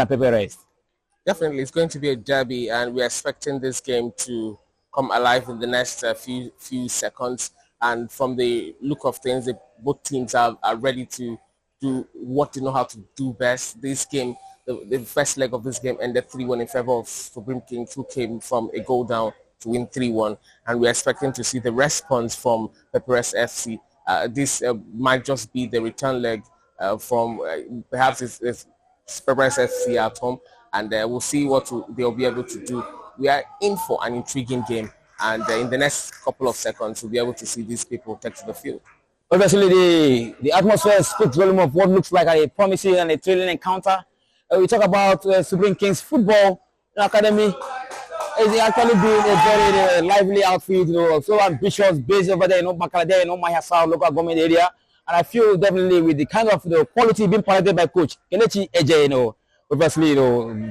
Pepperest. Definitely, it's going to be a derby, and we're expecting this game to come alive in the next few seconds. And from the look of things, both teams are ready to do what they know how to do best. This game, the first leg of this game ended 3-1 in favor of Supreme Kings, who came from a goal down to win 3-1. And we're expecting to see the response from Pepperest FC. This might just be the return leg from perhaps it's Pepperest FC at home, and we'll see what they'll be able to do. We are in for an intriguing game, and in the next couple of seconds, we'll be able to see these people take to the field. Obviously, the atmosphere speaks volume of what looks like a promising and a thrilling encounter. We talk about Supreme Kings Football Academy. It's actually been a very lively outfit, so ambitious, based over there, Bakaladere, Mahasa, local government area. And I feel definitely with the kind of quality being provided by Coach Kelechi Eje, obviously,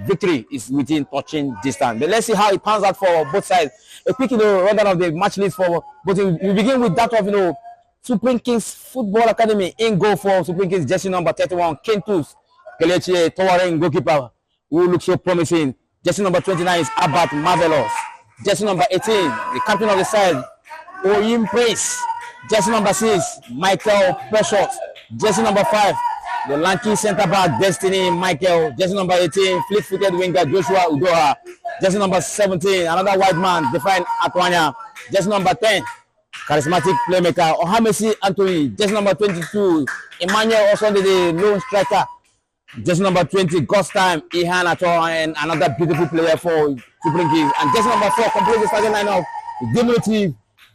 victory is within touching distance. But let's see how it pans out for both sides. A quick, rundown of the match list for both. We begin with that of, Supreme Kings Football Academy. In goal for Supreme Kings, jersey number 31, Kentus Kelechi Towering goalkeeper, who looks so promising. Jersey number 29 is Abat Marvelous. Jersey number 18, the captain of the side, Oyim Prince. Jersey number 6, Michael Precious. Jersey number 5, the lanky centre back, Destiny Michael. Jersey number 18, fleet-footed winger, Joshua Udoha. Jersey number 17, another white man, Define Atwanya. Jersey number 10, charismatic playmaker, Ohamesi Anthony. Jersey number 22, Emmanuel Osonde, the lone striker. Jersey number 20, Ghost Time, Ihan Ato, and another beautiful player for Supreme Kings. And jersey number 4, complete the starting lineup, diminutive,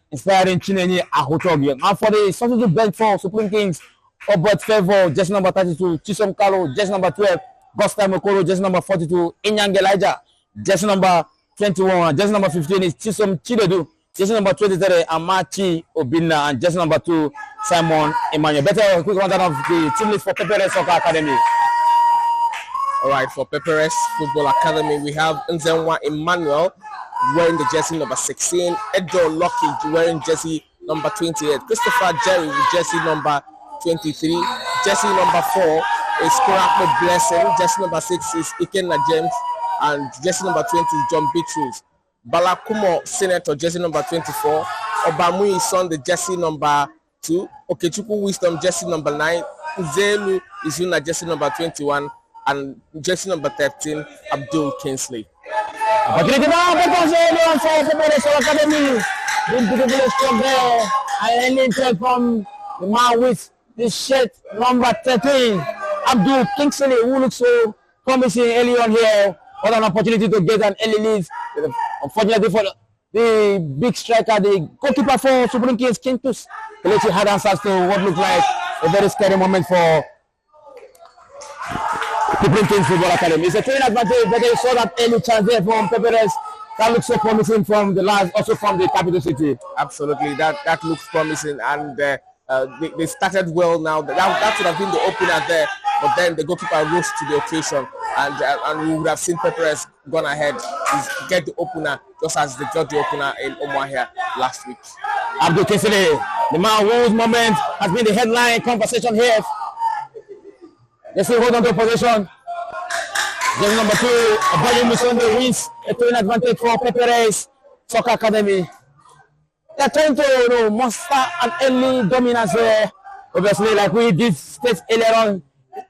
inspiring Chinenye Ahotogi. And for the substitute bench for Supreme Kings, Obert Favor, jersey number 32, Chisom Kalo, jersey number 12, Ghost Time Okoro, jersey number 42, Inyang Elijah, jersey number 21, jersey number 15 is Chisom Chinedu, jersey number 23, Amachi Obina, and jersey number 2, Simon Emmanuel. Better a quick rundown of the team list for Pepperest Soccer Academy. All right, for Pepperest Football Academy, we have Nzenwa Emmanuel wearing the jersey number 16, Edo Lucky wearing jersey number 28, Christopher Jerry with jersey number 23, jersey number 4 is Kurako Blessing, jersey number 6 is Ikenna James, and jersey number 20 is John Beatrice. Balakumo Senator, jersey number 24, Obamui Son, the jersey number 2, Okechukwu Wisdom, jersey number 9, Zelu Izuna, jersey number 21, and jersey number 13, Abdul Kingsley. Academy. I from the man with the shirt number 13, Abdul Kingsley, who looks so promising early on here. What an opportunity to get an early lead. Unfortunately for the big striker, the goalkeeper for Supreme Kings, Kentus Kelechi, had answers to what looked like a very scary moment for Supreme Kings Football Academy. It's a training advantage, but they saw that early chance there from Pepperest. That looks so promising from the last, also from the capital city. Absolutely, that looks promising, and they started well now. That would have been the opener there, but then the goalkeeper rose to the occasion, and we would have seen Pepperest gone ahead to get the opener, just as they got the opener in Omuahia last week. Abdul Kingsley, the man whose moment has been the headline conversation here. They still hold on to possession. Game number 2, Abadi Musonde wins a training advantage for Pepperest Soccer Academy. They are trying to muster an early dominance there. Obviously, like we did state earlier on,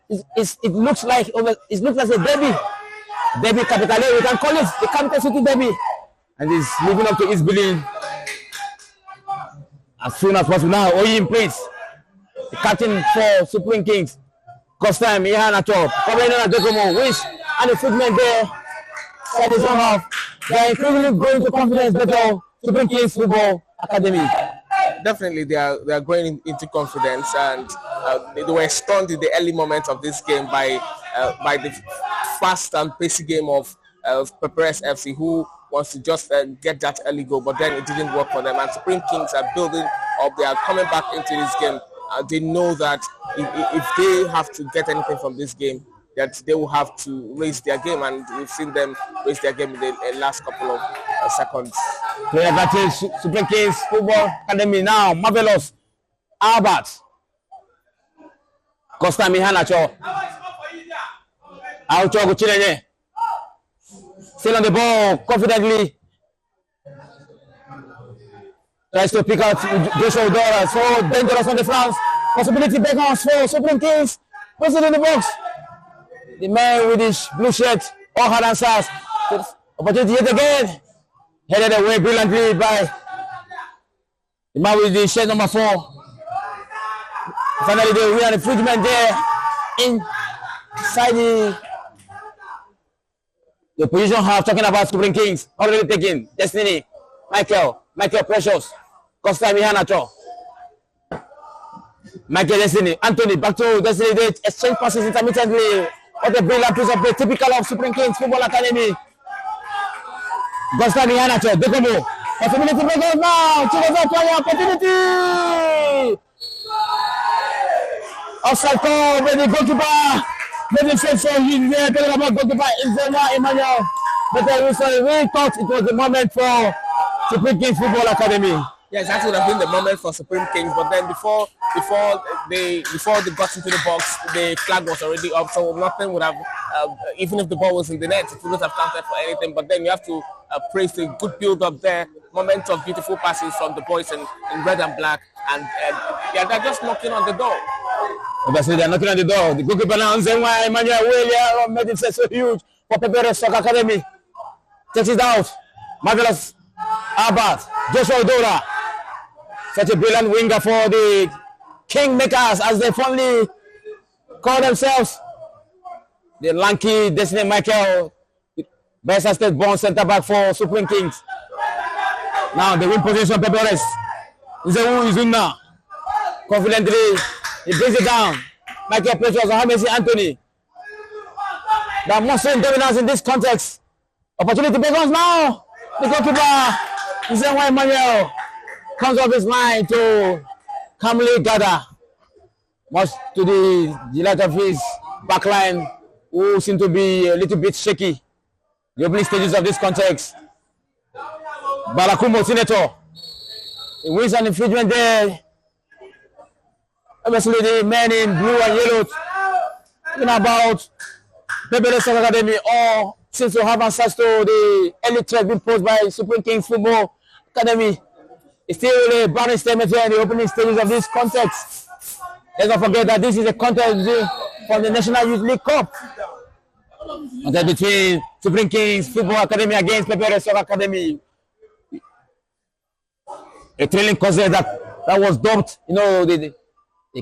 it looks like a derby. Derby capital, we can call it the capital city derby. And it's moving up to East Berlin as soon as possible. Now, Oyim Prince, the captain for Supreme Kings. Cost time, Ihan Ato, covering on Adekomo, wins, and the footmen there set his own off. They are increasingly going to confidence better Supreme Kings Football Academy. Definitely, they are growing into confidence, and they were stunned in the early moments of this game by the fast and pacey game of Pepperest FC, who wants to just get that early goal, but then it didn't work for them. And Supreme Kings are building up; they are coming back into this game, they know that if they have to get anything from this game, that they will have to raise their game, and we've seen them raise their game in the last couple of seconds. Player advantage, Supreme Kings Football Academy now, marvelous. Albert. Costa Mihanacho. Aucho Guchinene. Still on the ball, confidently. Tries to pick out Joshua Dora. So dangerous on the flanks. Possibility beckons for Supreme Kings. Puts it in the box. The man with his blue shirt, all hard answers. Opportunity yet again. Headed away brilliantly by the man with the shirt number 4. Finally, we are the infringement there inside the position half. Talking about Supreme Kings. Already taken. Destiny. Michael Precious. Costa Mihanacho. Michael Destiny. Anthony back to Destiny. They exchange passes intermittently. What a brilliant piece of play, typical of Supreme Kings Football Academy. Costa Mihanacho. Dekomo. Possibility breakers now. Chigoza opportunity. Offside call by the goalkeeper. Maybe so he's there talking about goalkeeper Izema Emmanuel. But we thought it was the moment for Supreme Kings Football Academy. Yes, that would have been the moment for Supreme Kings, but then before they got into the box, the flag was already up, so nothing would have, even if the ball was in the net, it wouldn't have counted for anything. But then you have to praise the good build-up there, moment of beautiful passes from the boys in red and black, and they're just knocking on the door. Obviously, they're knocking on the door. The goalkeeper now, Nzema Emmanuel William, made himself so huge for Pepperest FA Academy. Takes it out. Marvelous. Albert, Joshua Dora. Such a brilliant winger for the Kingmakers, as they fondly call themselves. The lanky Destiny Michael, best state born centre back for Supreme Kings. Now the win position, Pepperest. Nzewu Izuna. Confidently, he brings it down. Michael Precious, Hamesi Anthony. The most dominance in this context. Opportunity begins now. The goalkeeper, Nzewu Emmanuel, comes off his line to calmly gather, much to the delight of his backline, who seem to be a little bit shaky. The opening stages of this context. Barakumo Senator, he wins an infringement there. Obviously, the men in blue and yellow, talking about Pepperest FA Academy, all seems to have access to the early threat being posed by Supreme Kings Football Academy. It's still a barren statement here in the opening stages of this contest. Let's not forget that this is a contest for the National Youth League Cup. Contest between Supreme Kings Football Academy against Pepperest FA Academy. A thrilling contest that was dubbed, the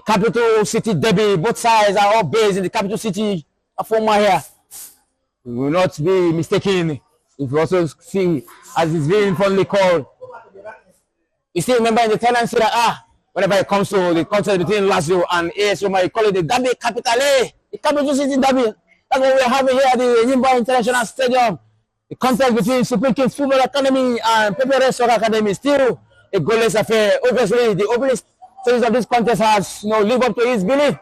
capital city derby. Both sides are all based in the capital city of former here. We will not be mistaken if we also see, as it's being fondly called, you still remember in the tendency that whenever it comes to the contest between Lazio and AS Roma, you call it the Derby Capitale, the capital city derby. That's what we are having here at the Yimba International Stadium. The contest between Supreme Kings Football Academy and Pepperest FA Academy, still a goalless affair. Obviously, the opening stages of this contest has lived up to his belief.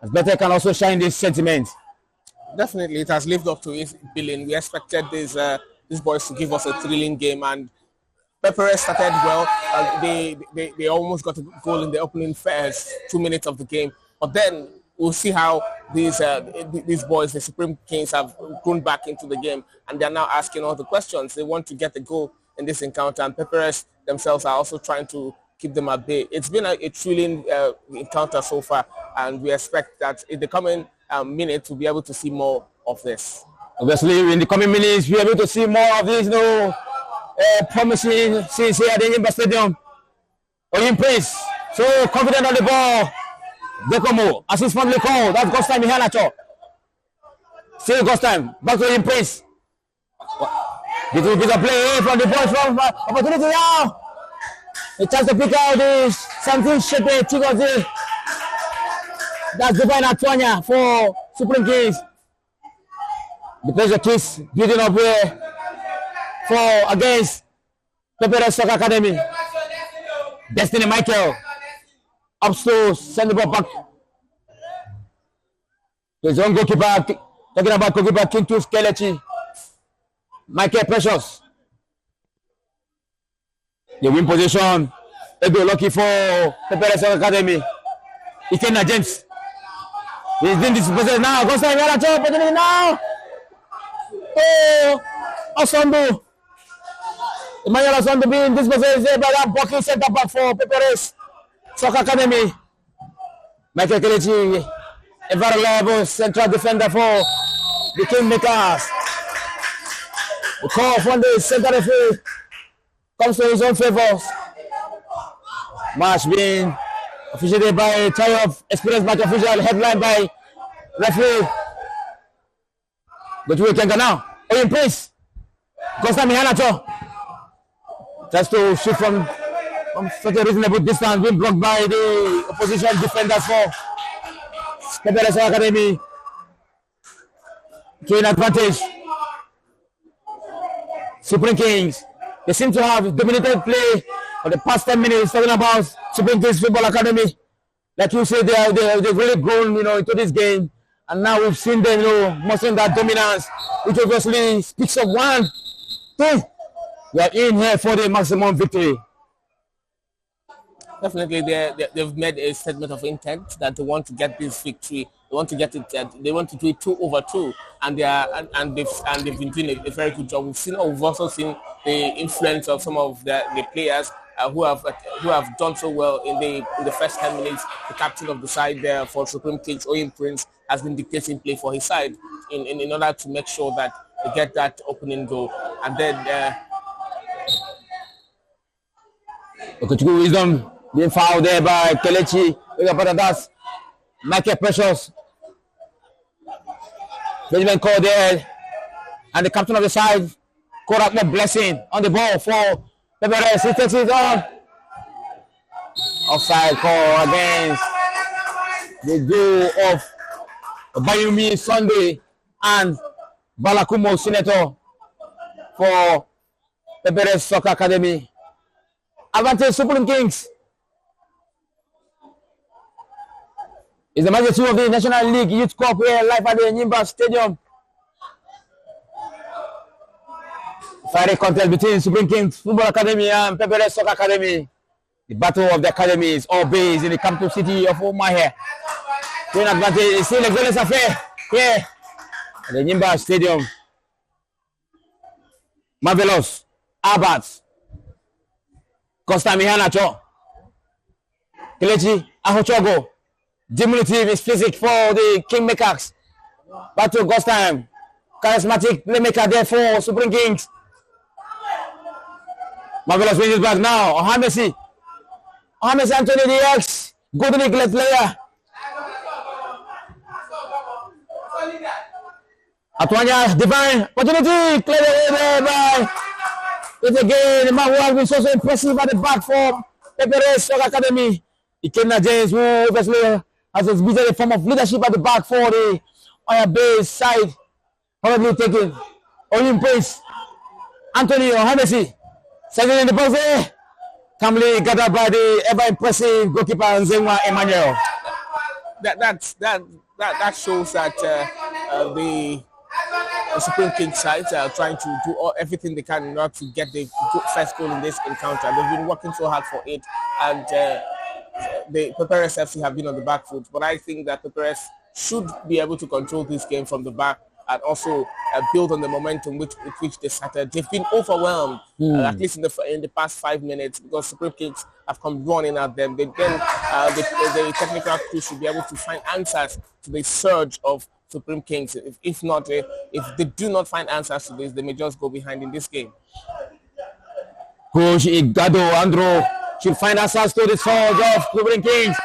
As better can also shine this sentiment. Definitely, it has lived up to his billing. We expected these boys to give us a thrilling game, and Pepperest started well. They almost got a goal in the opening first 2 minutes of the game, but then we'll see how these boys, the Supreme Kings, have grown back into the game, and they're now asking all the questions. They want to get the goal in this encounter, and Pepperest themselves are also trying to keep them at bay. It's been a thrilling encounter so far, and we expect that in the coming minutes we'll be able to see more of this. Obviously, in the coming minutes, we'll be able to see more of this, promising scenes here at the Yimba Stadium. Oyim Prince, so confident on the ball. Dekomo, as his family call, that's Ghost time in Hanacho. Still Ghost time, back to Oyim Prince. Little bit of play from the boys from opportunity now. A chance to pick out this something Shepe Chigozi. That's Divine Atwanya for Supreme Kings. The pressure twist building up here for against Pepperest FA Academy. Destiny Michael. Up slow, send the ball back. His own goalkeeper, talking about goalkeeper King to Skelechi. Michael Precious. They win position. They go lucky for Pepperest Academy. Ikenna James. He's in this position now. Goes on opportunity now. Oh, Osondu. Emmanuel Osondu being in this position by that blocking center back for Pepperest Soccer Academy. Michael Kelechi, a very reliable central defender for the Kingmakers. The call from the center referee comes to his own favor. Match being officiated by a trio of experienced match official, headlined by referee. Go to Kenga now. Oyin Prince. Costa Mihanacho. Tries to shoot from such a reasonable distance, being blocked by the opposition defenders for Pepperest Academy. To an advantage. Supreme Kings. They seem to have dominated play for the past 10 minutes. Talking about Supreme Kings Football Academy. Like you said, they've really grown, into this game. And now we've seen them, mustering that dominance, which obviously speaks of one thing. We are in here for the maximum victory. Definitely, they've made a statement of intent that they want to get this victory. They want to get it. They want to do it 2-2, and they've been doing a very good job. We've also seen the influence of some of the players who have done so well in the first 10 minutes. The captain of the side there for Supreme Kings, Oyin Prince, has been dictating play for his side in order to make sure that they get that opening goal. And then Okuchukwu Wisdom being fouled there by Kelechi. That's Michael Precious. Benjamin called there, and the captain of the side, Korak Blessing, on the ball for Pepperest. He takes it on. Offside call against the duo of Bayumi Sunday and Balakumo Senator for Pepperest Soccer Academy. Advantage Supreme Kings. It's the match 2 of the National League Youth Cup here live at the Nyimba Stadium. Friday contest between Supreme Kings Football Academy and Pepperest Soccer Academy. The battle of the academies, all based in the capital city of Umuahia. Playing advantage is still a goalless affair here at the Nyimba Stadium. Marvelous, Albert, Costa Mihanacho, Kelechi Ahochogo. Diminutive is physic for the Kingmakers. Battle Ghost time. Charismatic playmaker there for Supreme Kings. Marvelous wins back now. Ohamesi Anthony DX. Good neglect player. Atwanya divine opportunity. Clear the way there by it again. The man who has been so impressive at the back for Pepperest Soccer Academy. Ikenna James, who obviously has exhibited a form of leadership at the back for the Oya Base side. Probably taking Oyin Prince. Anthony Ohamesi. Second in the box there. Calmly gathered by the ever impressive goalkeeper Nzengwa Emmanuel. That shows that the Supreme King sides are trying to do everything they can in order to get the first goal in this encounter. They've been working so hard for it, and the Pepperest FC have been on the back foot. But I think that Pepperest should be able to control this game from the back and also build on the momentum with which they started. They've been overwhelmed, at least in the past 5 minutes, because Supreme Kings have come running at them. The technical crew should be able to find answers to the surge of Supreme Kings. If they do not find answers to this, they may just go behind in this game. Coach Igado Andro should find answers to the surge of Supreme Kings.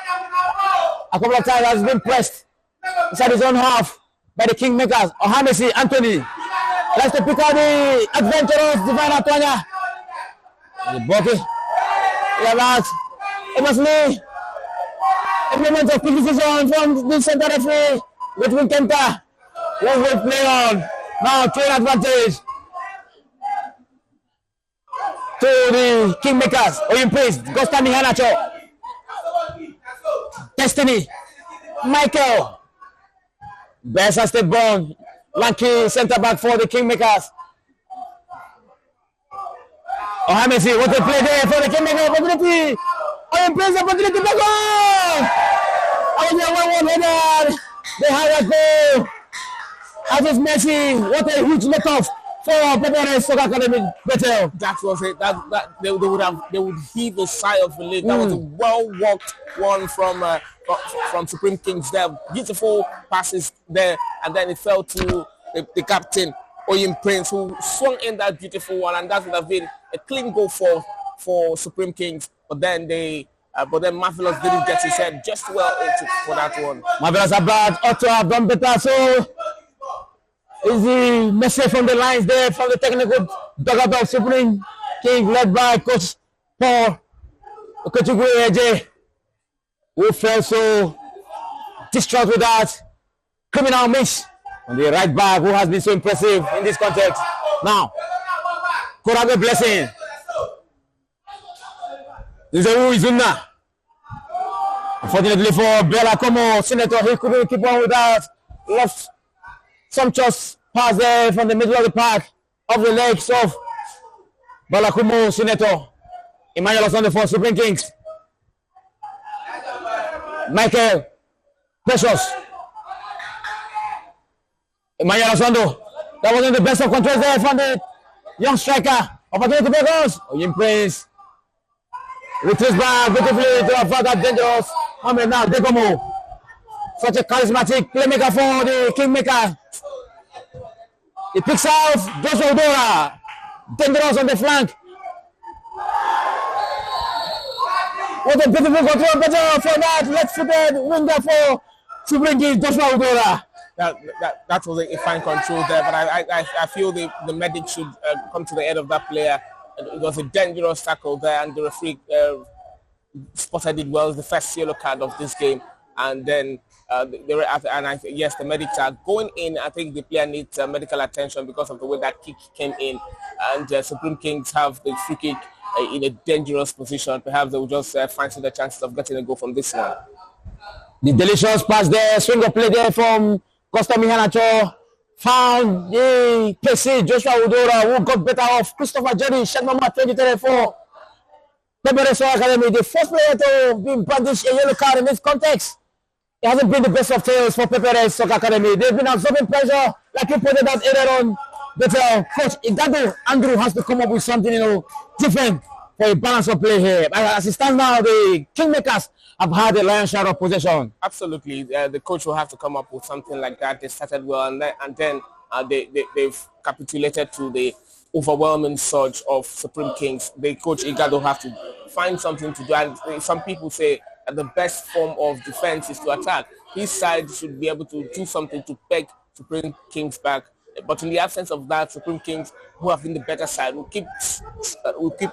A couple of times has been pressed inside his own half by the Kingmakers. Ohamesi Anthony likes to pick out the adventurous Divine Atwanya. The Boki. It must be a moment of criticism from the center referee between Kenta. One will play on. Now clear advantage to the Kingmakers. Oyin Prince, Costa Mihanacho. Destiny. Michael. Best has step born. Lanky center back for the Kingmakers. Ohamesi, what a play there for the Kingmakers opportunity. Oh, plays the opportunity back on. Oh, yeah, 1-1 header. They have a goal. As Messi, what a huge knockoff for Pepperest Soccer Academy. Better. That was it. That they would heave a sigh of relief. That was a well-worked one from Supreme Kings there. Beautiful passes there, and then it fell to the captain, Oyim Prince, who swung in that beautiful one, and that would have been a clean goal for Supreme Kings. But then Marvelous didn't get his head just well for that one. Marvelous Abad ought to have done better. So is the message from the lines there from the technical dugout of Supreme King, led by Coach Paul Okechukwu, who felt so distraught with that criminal miss on the right back, who has been so impressive in this context. Now, Korabe Blessing. This is Izuna. Unfortunately for Bella Como, Senator, he couldn't keep on with that. Lost sumptuous pass there from the middle of the park of the legs of Balakumo Senator. Emmanuel Osondo for Supreme Kings. Michael Precious. Emmanuel Osondo. That wasn't the best of controls there from the young striker. Opportunity to break us. Oyim Prince. Retrace back beautifully to avoid that dangerous. Now, Degomo. Such a charismatic playmaker for the Kingmaker. He picks out Joshua Udora. Dangerous on the flank. What a beautiful control. Better for that. Let's put that winger for to bring in Joshua Udora. That was a fine control there, but I feel the medic should come to the head of that player. It was a dangerous tackle there, and the referee spotted it well. It was the first yellow card of this game, and then yes, the medics are going in. I think the player needs medical attention because of the way that kick came in, and Supreme Kings have the free kick in a dangerous position. Perhaps they will just fancy the chances of getting a goal from this one. The delicious pass there, swing of play there from Costa Mihanacho. Found the PC Joshua Udora, who got better off Christopher Jerry, shot number 2034. Pepperest Academy, the first player to be brandished a yellow card in this context. It hasn't been the best of tales for Pepperest Soccer Academy. They've been absorbing pressure, like you pointed out earlier on. But Coach Igado Andrew has to come up with something, different for a balance of play here. As it stands now, the Kingmakers have had a lion's share of possession. Absolutely, the coach will have to come up with something like that. They started well, and then they've capitulated to the overwhelming surge of Supreme Kings. The coach Igado will have to find something to do. And some people say that the best form of defense is to attack. His side should be able to do something to peg Supreme Kings back. But in the absence of that, Supreme Kings, who have been the better side, will keep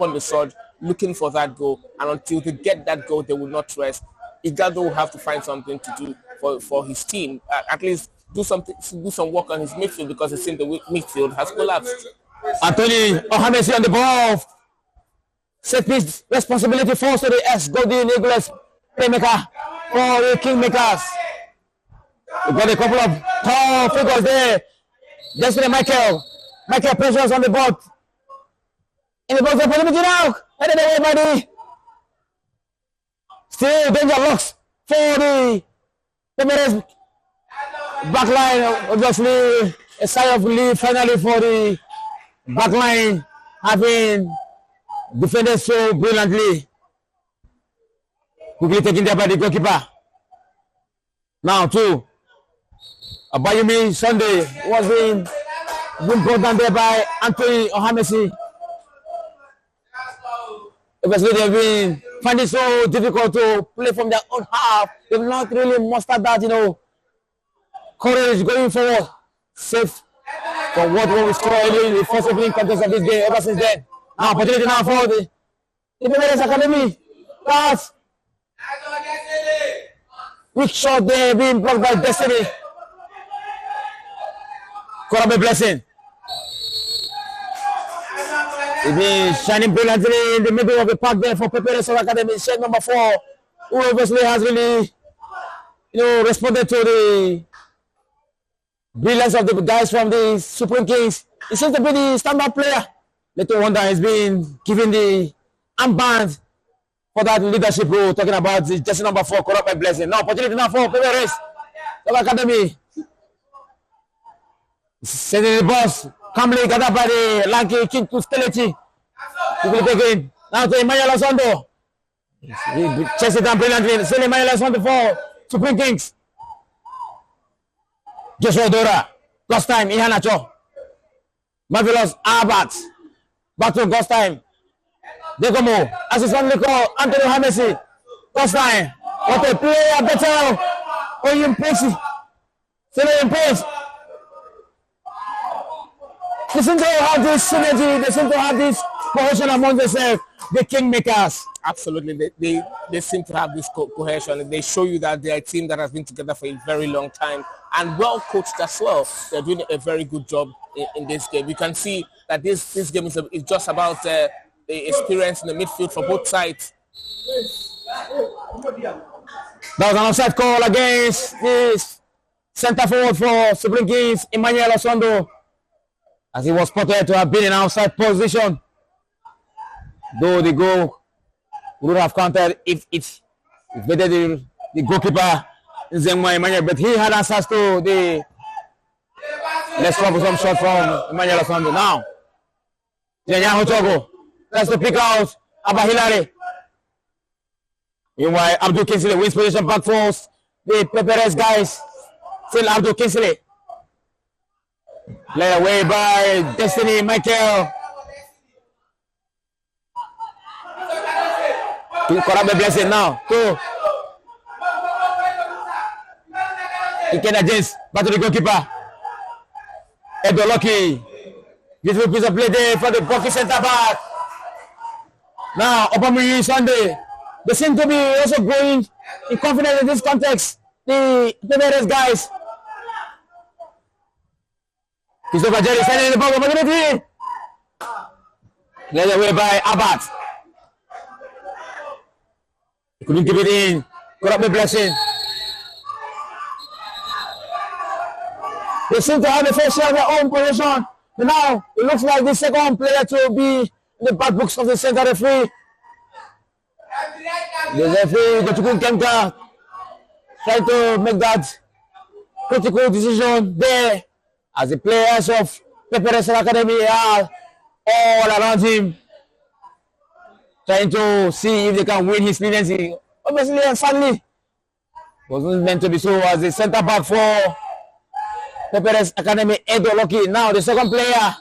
on the surge, looking for that goal. And until they get that goal, they will not rest. Igado will have to find something to do for his team. At least do some work on his midfield, because it seems the midfield has collapsed. Anthony Ohamesi on the ball. Set piece responsibility falls to the Golden Eagles playmaker for the Kingmakers. We got a couple of tall figures there. Destiny Michael Precious on the board. In the box of opportunity now. Headed away by the still danger locks for the Pepperest backline. Obviously a sigh of relief finally for the backline, having defended so brilliantly. Quickly taken there by the goalkeeper. Now to Abayumi Sunday was being brought down there by Anthony Ohamesi. Obviously they've been finding it so difficult to play from their own half. They've not really mustered that, courage going forward. Safe for what we score early in the first opening contest of this game ever since then. Now opportunity now for the Pepperest Academy. Pass. Weak shot there being blocked by Destiny. Korabe Blessing. He's been shining brilliantly in the middle of the park there for Pepperest Academy. Shade number 4, who obviously has really responded to the brilliance of the guys from the Supreme Kings. He seems to be the standout player. Little wonder he's been given the armband for that leadership role. Talking about the jersey number 4, Corrupt by Blessing. Now opportunity now for Pepperest Academy. Sending the boss. Calmly gathered by the lanky kick to Skelechi. He will take it. Now to Emmanuel Osondo. He chases it down brilliantly. Sending Emmanuel Osondo for Supreme Kings. Joshua Dora. Ghost time. Ihanacho. Marvelous Albert. Back to Ghost time. Degomo. As his family call. Anthony Hamesi. Ghost time. What a player. Better. Oyun Pixie. Sending Prince. They seem to have this synergy. They seem to have this cohesion among themselves. The Kingmakers. Absolutely, they seem to have this cohesion. They show you that they are a team that has been together for a very long time and well coached as well. They're doing a very good job in this game. You can see that this game is just about the experience in the midfield for both sides. That was an offside call against this centre forward for Supreme Kings, Emmanuel Osondo, as he was spotted to have been in outside position. Though the goal would have counted if it's better the goalkeeper Nzengwa Emmanuel, but he had access to the let's trouble some shot from Emmanuel Osondo. Now Jenyan Hochogo tries to pick out Abba Hilary. Meanwhile, Abdul Kingsley wins position back force. The Pepperest guys still Abdul Kingsley. Led away by Destiny Michael. To Corrupt the Blessing now. To Ikena James. Back to the goalkeeper. Edo Lucky. Beautiful piece of play there for the Bucky centre back. Now, Obamuyi Sunday. They seem to be also growing in confidence in this context. The Pepperest guys. Christopher Jerry standing in the box opportunity. Led away by Abbott. He couldn't keep it in. Corrupt the Blessing. They seem to have the first share of their own position. But now it looks like the second player to be in the bad books of the center referee. The referee, Gochukun Kemka, trying to make that critical decision there as the players of Pepperest Academy are all around him, trying to see if they can win his leniency. Obviously and sadly, wasn't meant to be so as the centre back for Pepperest Academy, Edo Lucky. Now the second player,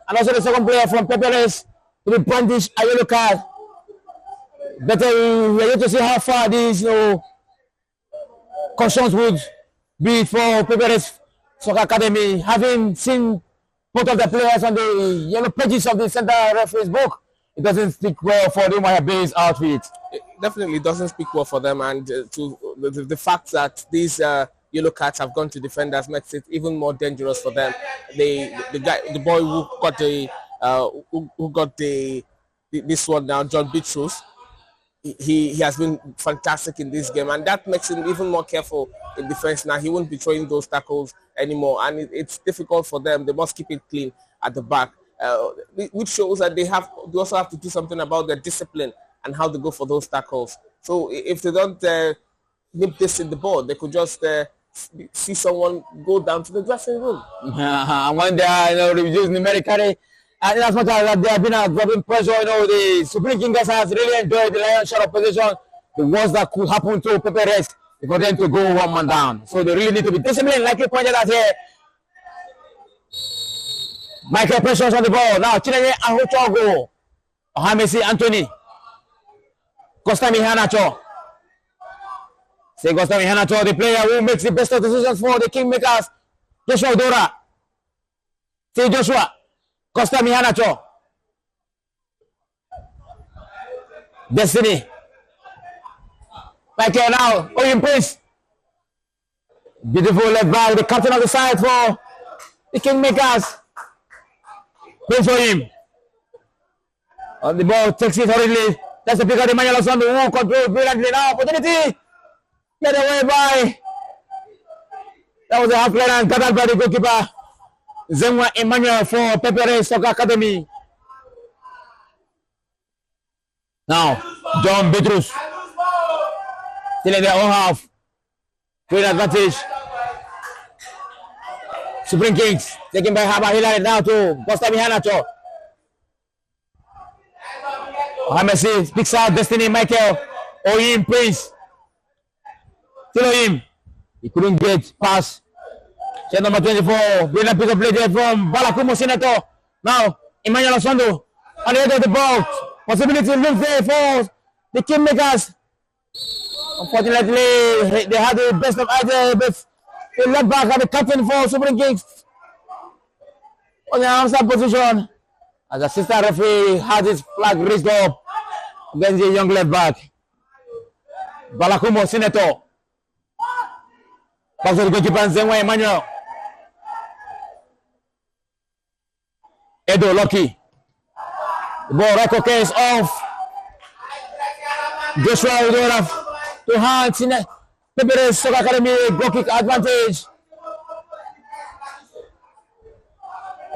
and also the second player from Pepperest to be brandished a yellow card. Better we are going to see how far these cautions would be for Pepperest Soccer Academy, having seen both of the players on the yellow pages of the center referee's book. It doesn't speak well for the Umaya Bay's outfit. It definitely doesn't speak well for them, and to the fact that these yellow cards have gone to defenders makes it even more dangerous for them. The boy who got this one now, John Bitrus, he has been fantastic in this game, and that makes him even more careful in defense. Now he won't be throwing those tackles anymore, and it's difficult for them. They must keep it clean at the back, which shows that they also have to do something about their discipline and how to go for those tackles. So if they don't nip this in the ball, they could just see someone go down to the dressing room. When they are reduced numerically, and as much as they have been dropping pressure, the Supreme Kings has really enjoyed the lion's share of position. The worst that could happen to Pepperest is for them to go one man down. So they really need to be disciplined, like you pointed out here. Michael pressures on the ball. Now Chinenye Ahochogo. Ohamesi Anthony. Costa Mihanacho. Say Costa Mihanacho, the player who makes the best of decisions for the Kingmakers. Joshua Dora. Say Joshua. Costa Mihanacho. Destiny. Michael now. Oyun Prince. Beautiful left back. The captain of the side for the Kingmakers. Prince for him. On the ball. Takes it hurriedly. That's the pick of the Emmanuel Osondo. Control brilliantly now. Opportunity. Get away by That was a half line gathered by the goalkeeper Zenwa Emmanuel for Pepperest Soccer Academy. Now, John Bedrus still in their own half. Great advantage. Supreme Kings taken by Haba Hilary now to Costa Mihanacho. Hamesi picks out Destiny Michael. Oyim Prince. Still Oyim. He couldn't get past. Set number 24. Brilliant piece of play there from Balakumo Senator. Now, Emmanuel Osondo on the edge of the ball. Possibility looks there for the Kingmakers. Unfortunately, they had the best of either, but they left back at the captain for Supreme Kings on the outside position. As the assistant referee had his flag raised up against the young left back. Balakumo Senator. Back to the goalkeeper Zenwa Emmanuel. Edo Lucky. The ball recognize off. Joshua Udora to hands in Pepperest Soccer Academy goal kick advantage.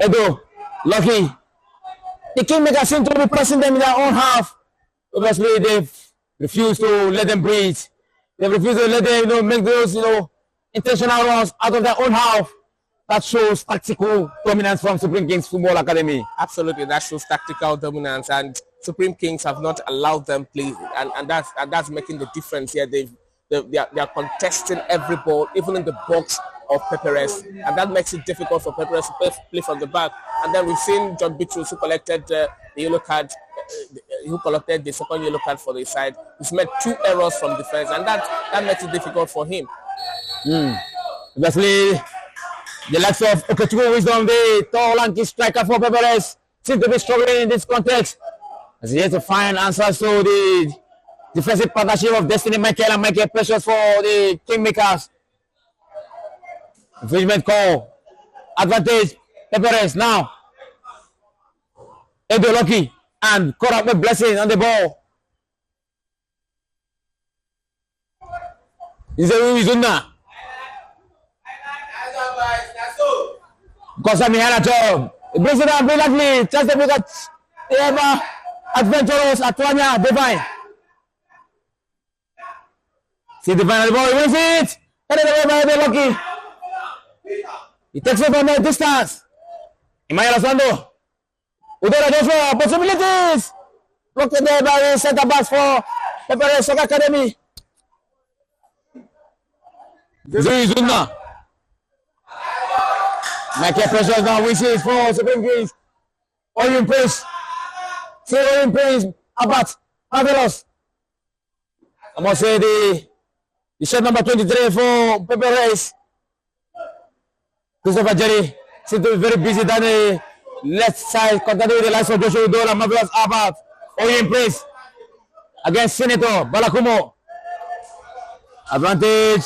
Edo Lucky. The Kingmakers seem to be pressing them in their own half. Obviously, they refuse to let them breathe. They refuse to let them, make those, intentional runs out of their own half. That shows tactical dominance from Supreme Kings Football Academy. Absolutely, that shows tactical dominance, and Supreme Kings have not allowed them play, and that's making the difference here. They are contesting every ball, even in the box of Pepperest, and that makes it difficult for Pepperest to play from the back. And then we've seen John Bitrus, who collected the yellow card, who collected the second yellow card for the side. He's made 2 errors from defense, and that makes it difficult for him. Obviously, the likes of Okechukwu Wisdom, the tall lanky striker for Pepperest, seem to be struggling in this context, as he has to find answers to the defensive partnership of Destiny Michael and Michael Precious for the Kingmakers. Infringement call. Advantage, Pepperest now. Edo Lucky and caught up with Blessing on the ball. Izuna. Kosa Mihanacho. He brings it down brilliantly. Just to look at the ever adventurous Atwanya Divine. See Divine on the ball. He wins it. Headed away by Edo Lucky. He takes it from the distance. Emmanuel Osondo. Udora Joshua. Possibilities. Blocked there by the center backs for Pepperest Soccer Academy. Zuna. Michael Precious now wishes for Supreme Kings. Oyun Prince. Say Oyun Prince. Abat. Marvelous. I must say the shirt number 23 for Pepperest. Christopher Jerry seems to be very busy down the left side, contacting with the likes of Joshua Udora, Marvelous Abat. Oyun Prince against Senator Balakumo. Advantage.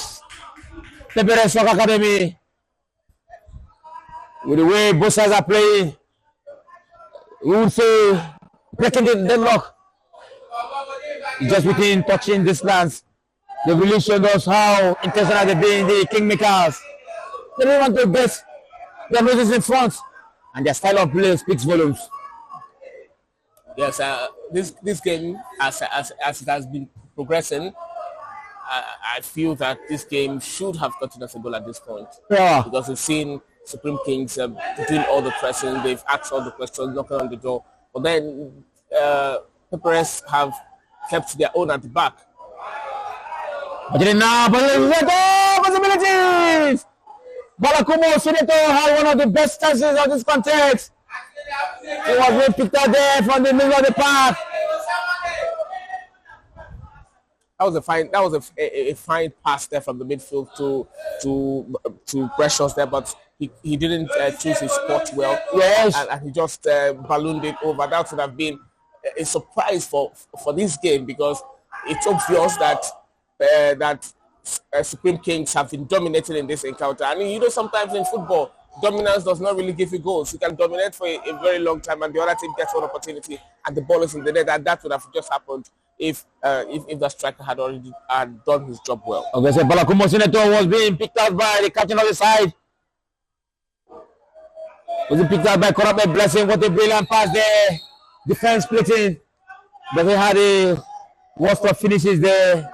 Pepperest Soccer Academy. With the way both sides are playing, we would say breaking the deadlock. Just within touching distance. They've really shown us how intentional they've been, the Kingmakers. They don't want to get their noses in front, and their style of play speaks volumes. Yes, this game, as it has been progressing, I feel that this game should have gotten us a goal at this point. Yeah. Because we've seen Supreme Kings doing all the pressing, they've asked all the questions, knocking on the door. But then Pepperest have kept their own at the back. But now, possibilities! Balakumo Senator had one of the best chances of this context. He was well picked out there from the middle of the park. That was a fine pass there from the midfield to Precious there, but he didn't choose his spot well. Yes, and he just ballooned it over. That would have been a surprise for this game, because it's obvious that Supreme Kings have been dominating in this encounter. And sometimes in football, dominance does not really give you goals. You can dominate for a very long time, and the other team gets one opportunity, and the ball is in the net, and that would have just happened if the striker had already done his job well. Okay, so Balakumo Senator was being picked out by the captain of the side. Was picked out by Korabe Blessing. What a brilliant pass there. Defense splitting. But he had a worst of finishes there.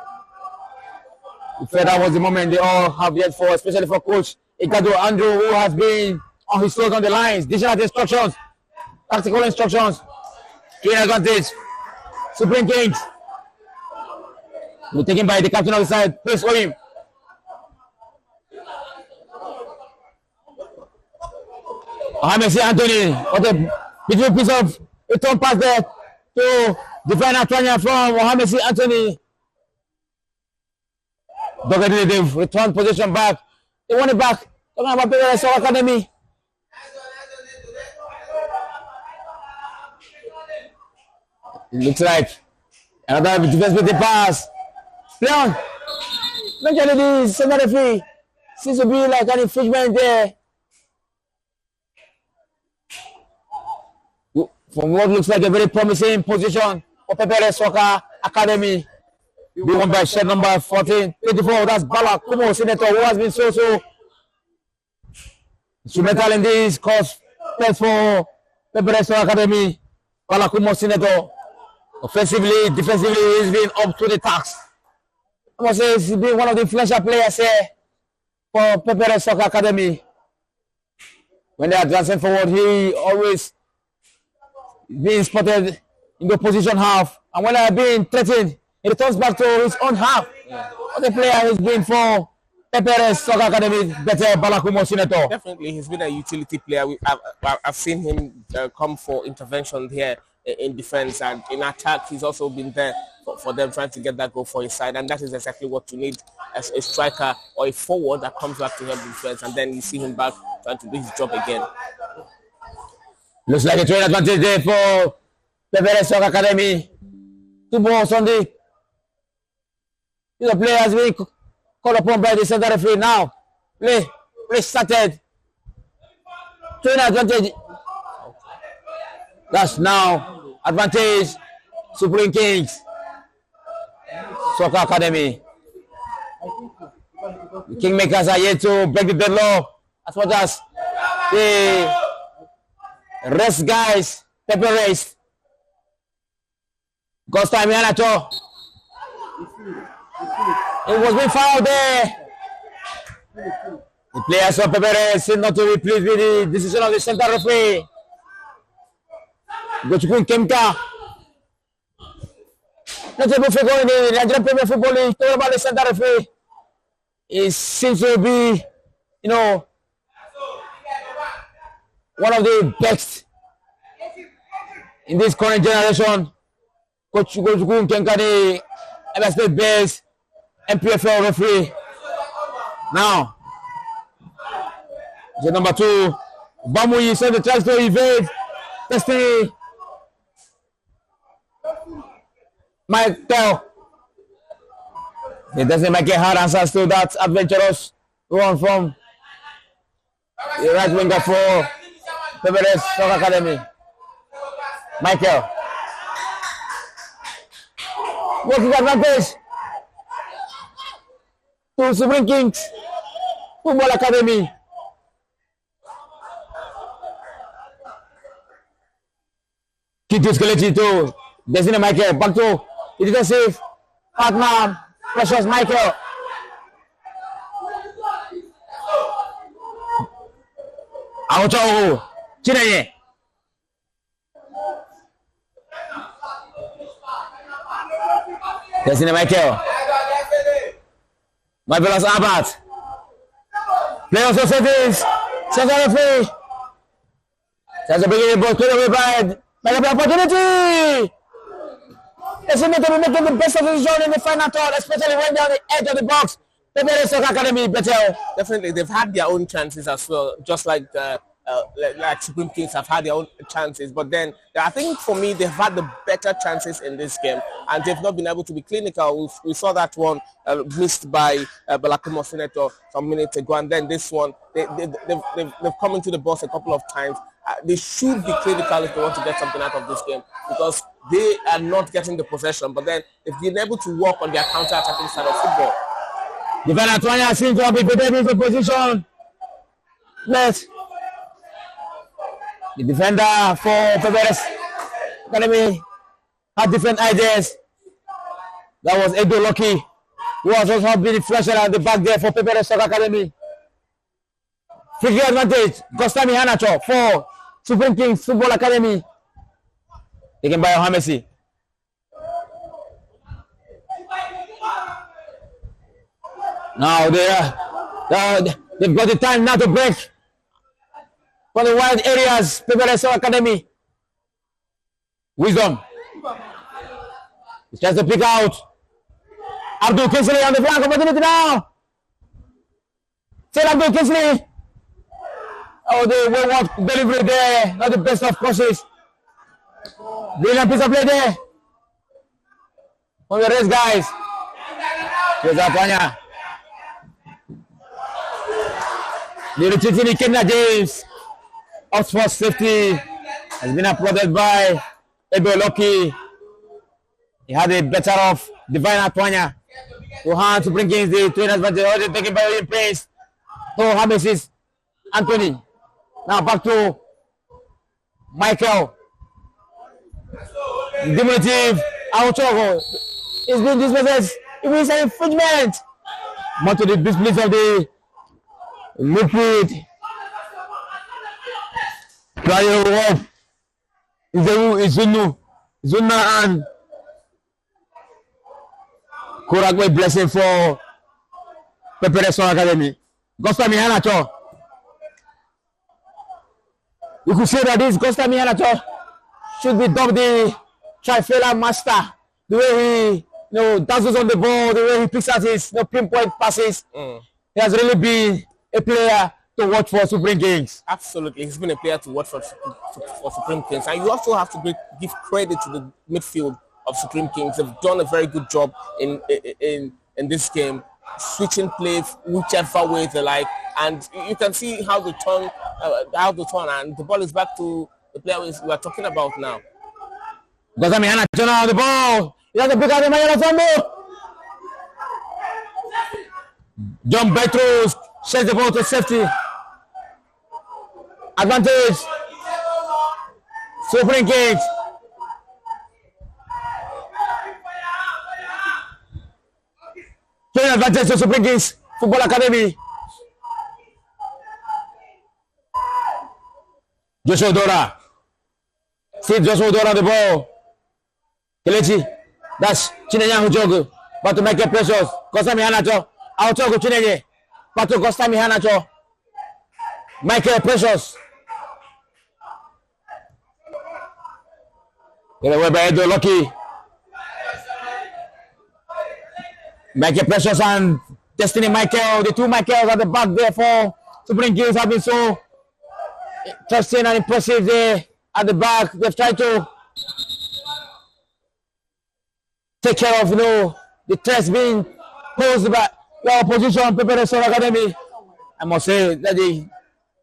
We felt that was the moment they all have yet for, especially for Coach Ikado Andrew, who has been on his toes on the lines. Dishing out instructions, tactical instructions. Clean advantage. Supreme Kings. We're taken by the captain of the side. Please for him. Mohamed Anthony. What a beautiful piece of return pass there to defend Antonia from Mohamed Anthony. They've returned position back. They want it back. Talking about Pepperest Academy. It looks like another defense with the pass. Play on. Eventually the center referee seems to be like an infringement there. From what looks like a very promising position for Pepperest Soccer Academy. Be won by shed number 14-24. That's Bala Kumo Senator, who has been so instrumental in this cause for Pepperest Soccer Academy. Bala Kumo Senator, offensively, defensively, he's been up to the task. I must say he's been one of the influential players here for Pepperest Soccer Academy. When they are advancing forward, he always being spotted in the opposition half, and when they are being threatened, he returns back to his own half. What a player he's been for Pepperest Soccer Academy, better Balakumo Senator. Definitely, he's been a utility player. I've seen him come for intervention here in defense, and in attack, he's also been there for them, trying to get that goal for his side, and that is exactly what you need as a striker or a forward that comes back to help defense, and then you see him back trying to do his job again. Looks like a trade advantage there for Pepperest Soccer Academy. 2 balls on the player has been called upon by the center referee now. Play started. Trade advantage. That's now advantage. Supreme Kings Soccer Academy. The Kingmakers are yet to break the deadlock as much as the rest guys. Pepperest. Goes time Yanato. It was being fouled there. The players of Pepperest seem not to be pleased with the decision of the center referee. Gochukun Kemka. Not able to go in the Nigerian Premier Football League. Talk about the center referee. It seems to be, one of the best in this current generation. Coach Gochukun Kemka, the MSP best MPFL referee. Now, the number 2, Bamuyi sent the tries to evade. Destiny. Michael. It doesn't make it hard answers to that adventurous run from the right winger for Pepperest Soccer Academy. Michael. Working advantage to Supreme Kings Football Academy. Kitu Skelechi to Destiny Michael. Back to the defensive partner. Precious Michael. Auto Chineye. Destiny Michael. Marvelous Abbott. Players of settings. Center referee. There's a beginning ball cleared away by the opportunity. They seem to be making the best of the zone in the final third, especially when they're on the edge of the box. The Pepperest Soccer Academy better. Definitely, they've had their own chances as well, just like Supreme Kings have had their own chances. But then, I think for me, they've had the better chances in this game, and they've not been able to be clinical. We saw that one missed by Balakumo Senator some minutes ago, and then this one, they've come into the box a couple of times. They should be clinical if they want to get something out of this game, because they are not getting the possession, but then they've been able to work on their counter-attacking side of football. Defender Twanya seems to have been better in the position. Yes. The defender for Pepperest Academy had different ideas. That was Edo Lucky, who was also being flashed at the back there for Pepperest Academy. Free kick advantage. Gostami Hanacho for Supreme Kings Football Academy. Taken by Ohamesi. Now they've got the time now to break for the wide areas. Pepperest Academy. Wisdom. He tries to pick out Abdul Kinsley on the flank. Opportunity now. Say Abdul Kinsley. Oh, the wayward delivery there. Not the best of crosses. Brilliant piece of play there. On the race, guys. Here's Apanya. The retreating Kenya James. Oxford safety has been applauded by Ebe Loki. He had a better off Divine Apanya. To hand to bring in the twin advantage. Already taken by William Prince. To Hamesis Anthony. Now back to Michael. Diminutive Auchogo. It's been dispossessed. It was an infringement. More to the displays of the liquid. Player up. Izunu and Kuragwe blessing for Pepperest Academy. Gostami Hanacho. You could say that this Gostami Hanacho should be dubbed the trifela master. The way he dances on the ball, the way he picks out his pinpoint passes. He has really been a player to watch for Supreme Kings. Absolutely, he's been a player to watch for Supreme Kings. And you also have to give credit to the midfield of Supreme Kings. They've done a very good job in this game, switching play whichever way they like. And you can see how they turn, and the ball is back to the player we are talking about now. Gozami Hana turn on the ball. He has to pick out the Mayana Sambo. John Petros sends the ball to safety. Advantage. Supreme Kings. Turn advantage to Supreme Kings Football Academy. Joshua Dora. See Joshua Dora the ball. Kelechi. That's Chinenya Hujogu. But to make it precious. Gostami Hanacho. Autogo Chinenye. But to Gostami Hanacho. Michael Precious. Get away by Edo Lucky. Michael Precious and Destiny Michael. The two Michaels at the back there for Supreme Kings have been so interesting and impressive there at the back. They've tried to take care of the threats being posed by the opposition, Pepperest Academy. I must say that the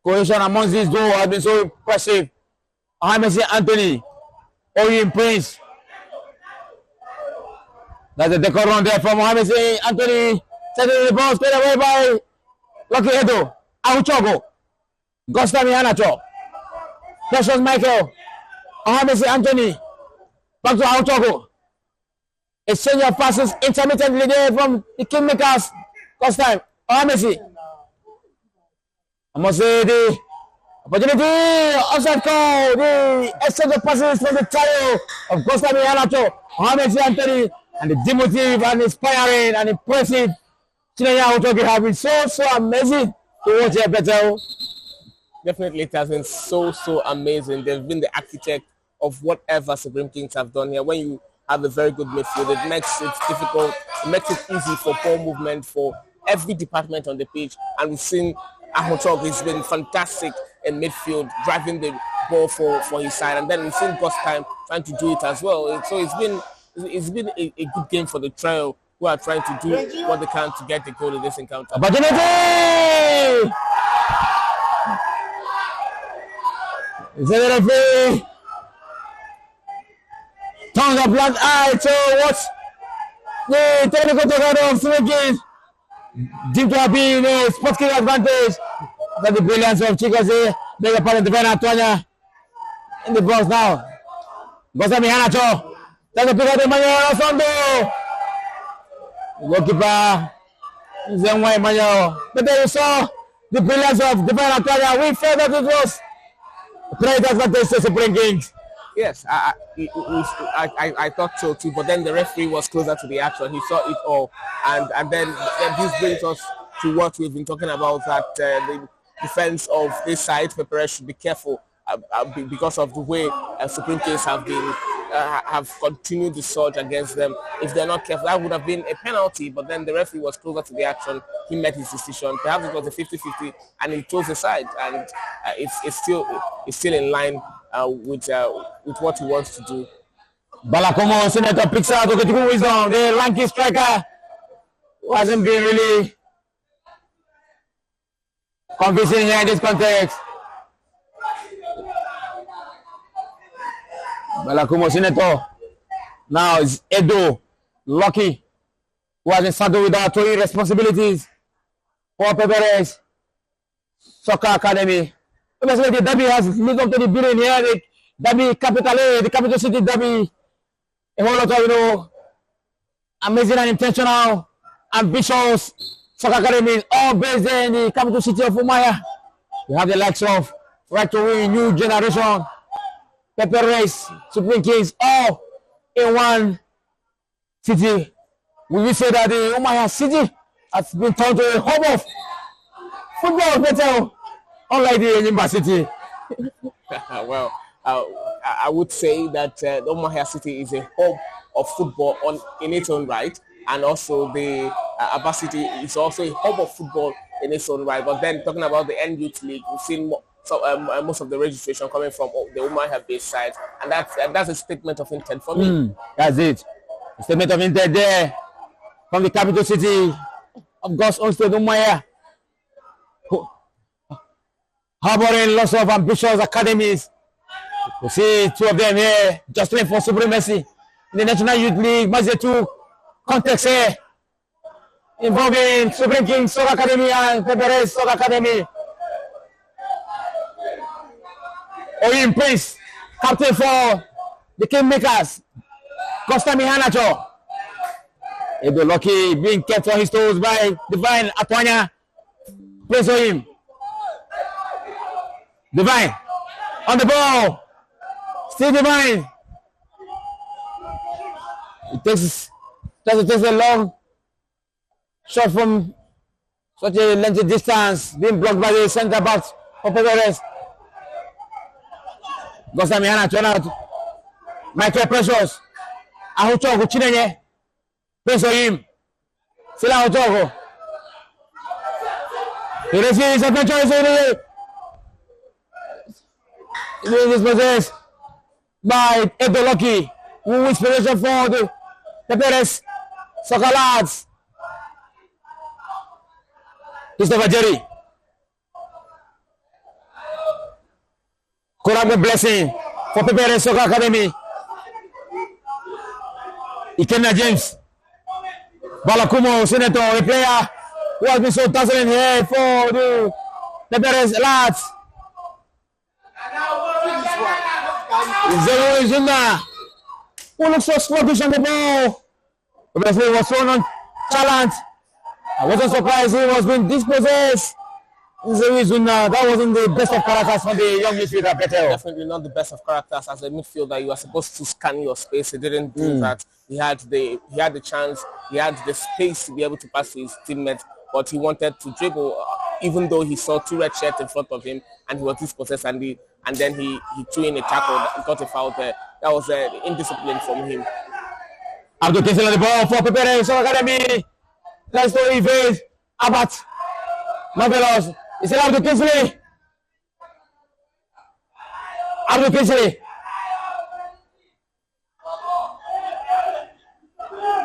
cohesion amongst these duo has been so impressive. Ohamesi Anthony, Oyin Prince. That's a decorum run there from Ohamesi Anthony. Sending the ball straight away by Lucky Edo. Ahuchogo. Gostami Hanacho. Precious Michael. Ohamesi Anthony. Back to Ahuchogo. Exchange of passes intermittently there from the Kingmakers. First time. Ohamesi. I must say the opportunity, offside call, the exchange of passes from the trio of Gostami Hanacho, Ohamesi Anthony, and the demotive and inspiring and impressive Chinenya Utoki have been so amazing to watch here, Beto. Definitely, it has been so amazing. They've been the architect of whatever Supreme Kings have done here. When you have a very good midfield, it makes it difficult, it makes it easy for ball movement for every department on the pitch. And we've seen Ahmotog, he's been fantastic in midfield, driving the ball for his side. And then we've seen Gostime trying to do it as well. So it's been a good game for the trio who are trying to do what they can to get the goal in this encounter. Opportunity! bounce of black eye to what the technical together of Swinging deemed to have been a spot kick advantage. But the brilliance of Chikoze, beg pardon, the Antonia in the box now. Gosami Hanacho, that's a pick of the Mayo Sondo. Goalkeeper Zenway Mayo. But there you saw the brilliance of the Antonia. We felt that it was great advantage to Supreme Kings. Yes, I thought so too, but then the referee was closer to the action. He saw it all, and then this brings us to what we've been talking about, that the defense of this side, Pepperest, should be careful because of the way Supreme Kings have continued the surge against them. If they're not careful, that would have been a penalty, but then the referee was closer to the action. He made his decision. Perhaps it was a 50-50, and he chose the side, and it's still in line with what he wants to do. Balakomo Senator picks out the wisdom. The lanky striker wasn't being really convincing here in this context. Balakomo Senator. Now it's Edo Lucky, who has been saddled with our throwing responsibilities for Pepperest Soccer Academy. The derby has lived up to the billing here. The derby capital A, the capital city derby. A whole lot of, amazing and intentional, ambitious soccer academies, all based in the capital city of Umaya. We have the likes of Right to Win, New Generation, Pepperest, Supreme Kings, all in one city. We will say that the Umaya city has been turned to a hub of football, better, unlike the Enyimba city. Well, I would say that the Umuahia City is a hub of football in its own right, and also the Aba City is also a hub of football in its own right. But then talking about the Nyouth League, we've seen most of the registration coming from the Umuahia base side, and that's a statement of intent for me. That's it. A statement of intent there from the capital city of God's own state, Umuahia, harboring lots of ambitious academies. You see two of them here just playing for supremacy in the National Youth League. Match 2 context here involving Supreme Kings Soccer Academy and Pepperest Soccer Academy. Oyim Prince, captain for the Kingmakers. Gostami Hanacho. Edo Lucky being kept on his toes by Divine Atwanya. Prince Oyim. Divine on the ball. Still Divine. It takes a long shot from such a lengthy distance, being blocked by the centre back of Pepperest. Gostami Hana turn out. Michael Precious. Ahuchogo Chinenye. Peso him. Sila Ahuchogo. He receives a choice. It is possessed by Edo Lucky, who is inspiration for the Pepperest Soccer lads. Christopher Jerry. Could have a blessing for Pepperest Soccer Academy. Ikenna James. Balakumo Senator, a player who has been so dazzling here for the Pepperest lads. Zero is in there. Who looks so sluggish on the ball. The referee was thrown on challenge. I wasn't surprised he was being dispossessed. That wasn't the best of characters for the young midfielder, Betel. Definitely not the best of characters. As a midfielder, you are supposed to scan your space. He didn't do that. He had the chance, he had the space to be able to pass to his teammates, but he wanted to dribble, even though he saw two red shirts in front of him, and he was dispossessed, and then he threw in a tackle and got a foul there. That was indiscipline from him. Abdul Kinsey on the ball for Pepperest Academy. Let's go evade. Abat. Marvelous. It's Abdul Kinsey. Abdul Kinsey.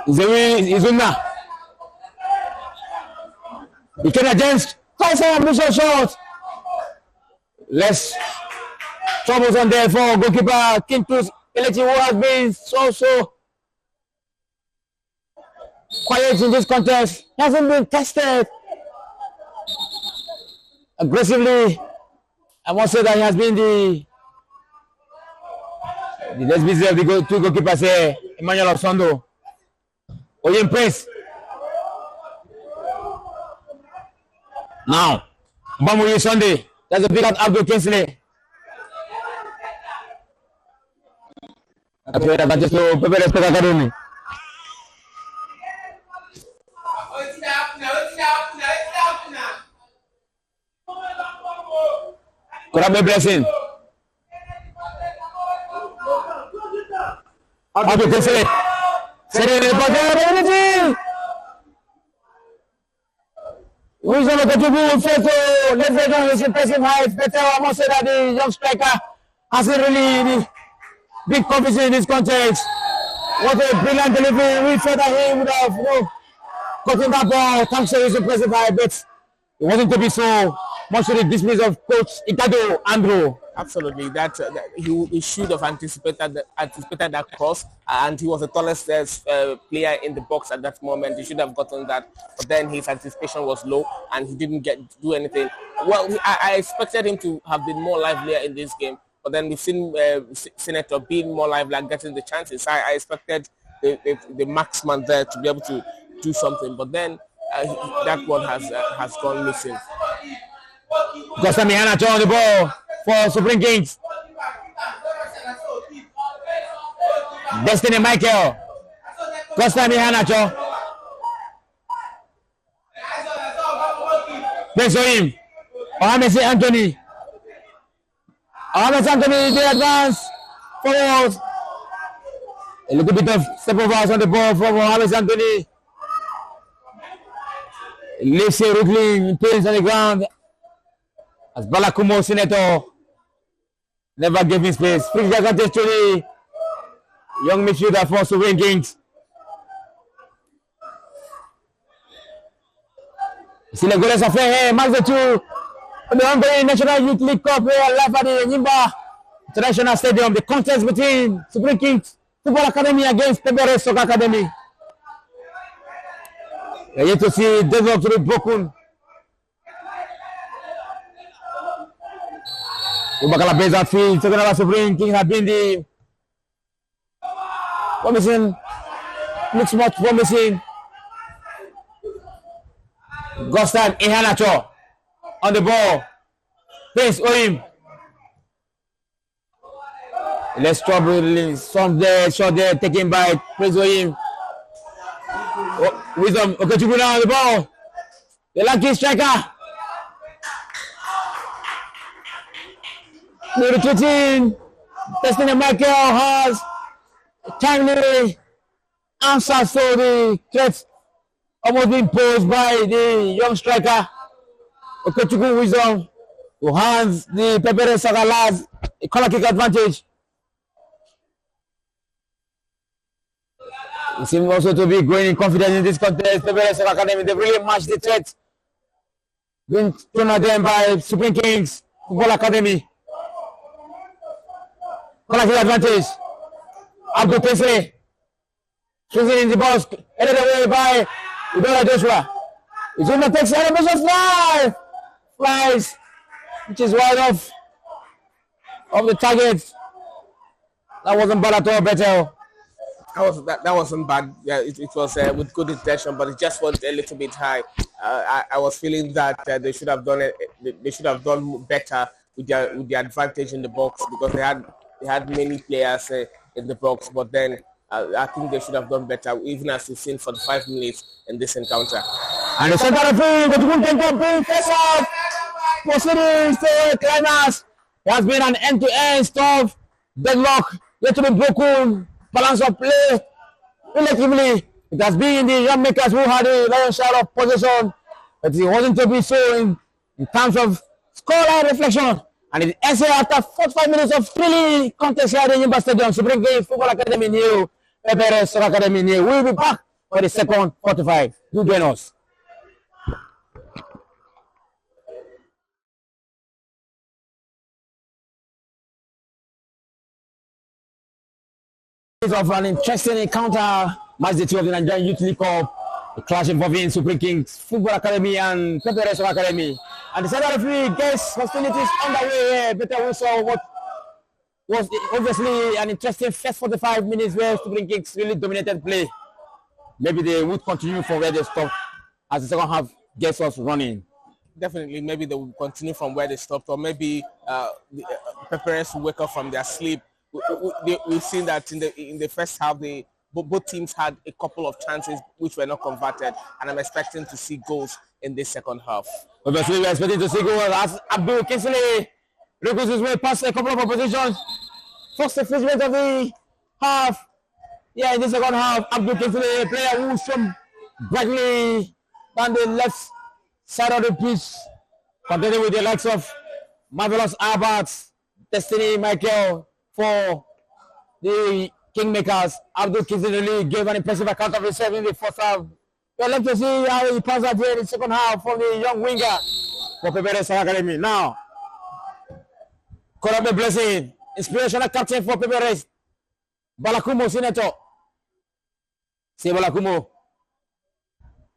Izuna. Ikenna James. Tries a ambitious shot. Less troubles on there for goalkeeper Kelechi, who has been so quiet in this contest, hasn't been tested aggressively. I must say that he has been the less busy of the two goalkeepers here, Emmanuel Osondo. Oyen Prince. Now, Bamuyi Sunday. That's a big out Abdul Kinsley. Après la balle sur Pepperest Academy. Korabe Blessing. Abdul Kinsley. C'est le ballon. Wisdom of the Tubu Feto, let's say that his impressive height. Better, I must say that the young striker hasn't really big confidence in this context. What a brilliant delivery. We felt that he would have gotten that ball thanks to his impressive height, but it wasn't to be so much to the dismiss of Coach Ikado Andrew. Absolutely, he should have anticipated that cross, and he was the tallest player in the box at that moment. He should have gotten that, but then his anticipation was low, and he didn't do anything. Well, I expected him to have been more livelier in this game, but then we've seen Senator being more lively and getting the chances. I expected the marksman there to be able to do something, but then that one has gone missing. Costa Mihana on the ball for Supreme Kings. Destiny Michael. Costa Mihana. Thanks for him. Mohamed Anthony. Mohamed Anthony, the advance forward. A little bit of step overs on the ball from Mohamed Anthony. Leaves it Rutling, pains on the ground. As Balakumo Senator never gave him space. Free advantage to the young midfielder for Supreme Kings. C'est le Goles affaire, match de tour. The ongoing National Youth League Cup here live at the Nyimba International Stadium. The contest between Supreme Kings Football Academy against Pepperest Soccer Academy. We are yet to see deadlock to be broken. Ubakala plays that field, talking about Supreme King have been the promising, looks much promising. Gostan Ihanacho on the ball. Prince Oim. Let's trouble some there, shot there, taken by Prince Oim. Wisdom, Okechukwu on the ball. The lucky striker. The retreating Destiny Michael has timely answers to the threat almost being posed by the young striker Okechukwu Wisdom, who hands the Pepperest Soccer lads a corner kick advantage. He seems also to be growing in confidence in this contest. Pepperest Soccer Academy, they've really matched the threat being thrown at them by Supreme Kings Football Academy. Corner kick advantage. Abdul Kinsley swings in the box, headed away by Udola Joshua. He's going to take celebration flies, which is wide off of the target. That wasn't bad at all, Betel. That wasn't bad. Yeah, it was with good intention, but it just went a little bit high. I was feeling that they should have done it. They should have done better with the advantage in the box, because they had many players in the box. But then I think they should have done better, even as we've seen for the 5 minutes in this encounter. And the center of the face off, proceeding to climax. It has been an end-to-end stuff. Deadlock yet to be broken. Balance of play relatively. It has been the young makers who had a lion's share of possession, but it wasn't to be so in terms of scoreline reflection. And it ends after 45 minutes of thrilling contest here at the Nyimba Stadium. Supreme Kings Football Academy new, Pepperest Soccer Academy new. We'll be back for the second 45. Do join us. Of an interesting encounter, match day 2 of the Nigerian Youth League Cup, a clash involving Supreme Kings Football Academy and Pepperest FA Academy. And the second referee gets hostilities underway here. Better we saw what was obviously an interesting first 45 minutes where Supreme Kings really dominated play. Maybe they would continue from where they stopped as the second half gets us running. Definitely, maybe they will continue from where they stopped, or maybe Pepperest will wake up from their sleep. We've seen that in the first half, both teams had a couple of chances which were not converted, and I'm expecting to see goals in this second half. Obviously, we're expecting to see goals as Abdul Kinsley recruits his way past a couple of oppositions. First effacement of the half. Yeah, in the second half, Abdul Kinsley, a player who's from brightly down the left side of the pitch, continuing with the likes of Marvelous Albert, Destiny Michael for the Kingmakers. Abdul Kinsley really gave an impressive account of himself in the first half. We'd like to see how he passes out here in the second half from the young winger for Pepperest Academy. Now, Korabe Blessing, inspirational captain for Pepperest. Balakumo Senator. Say Balakumo.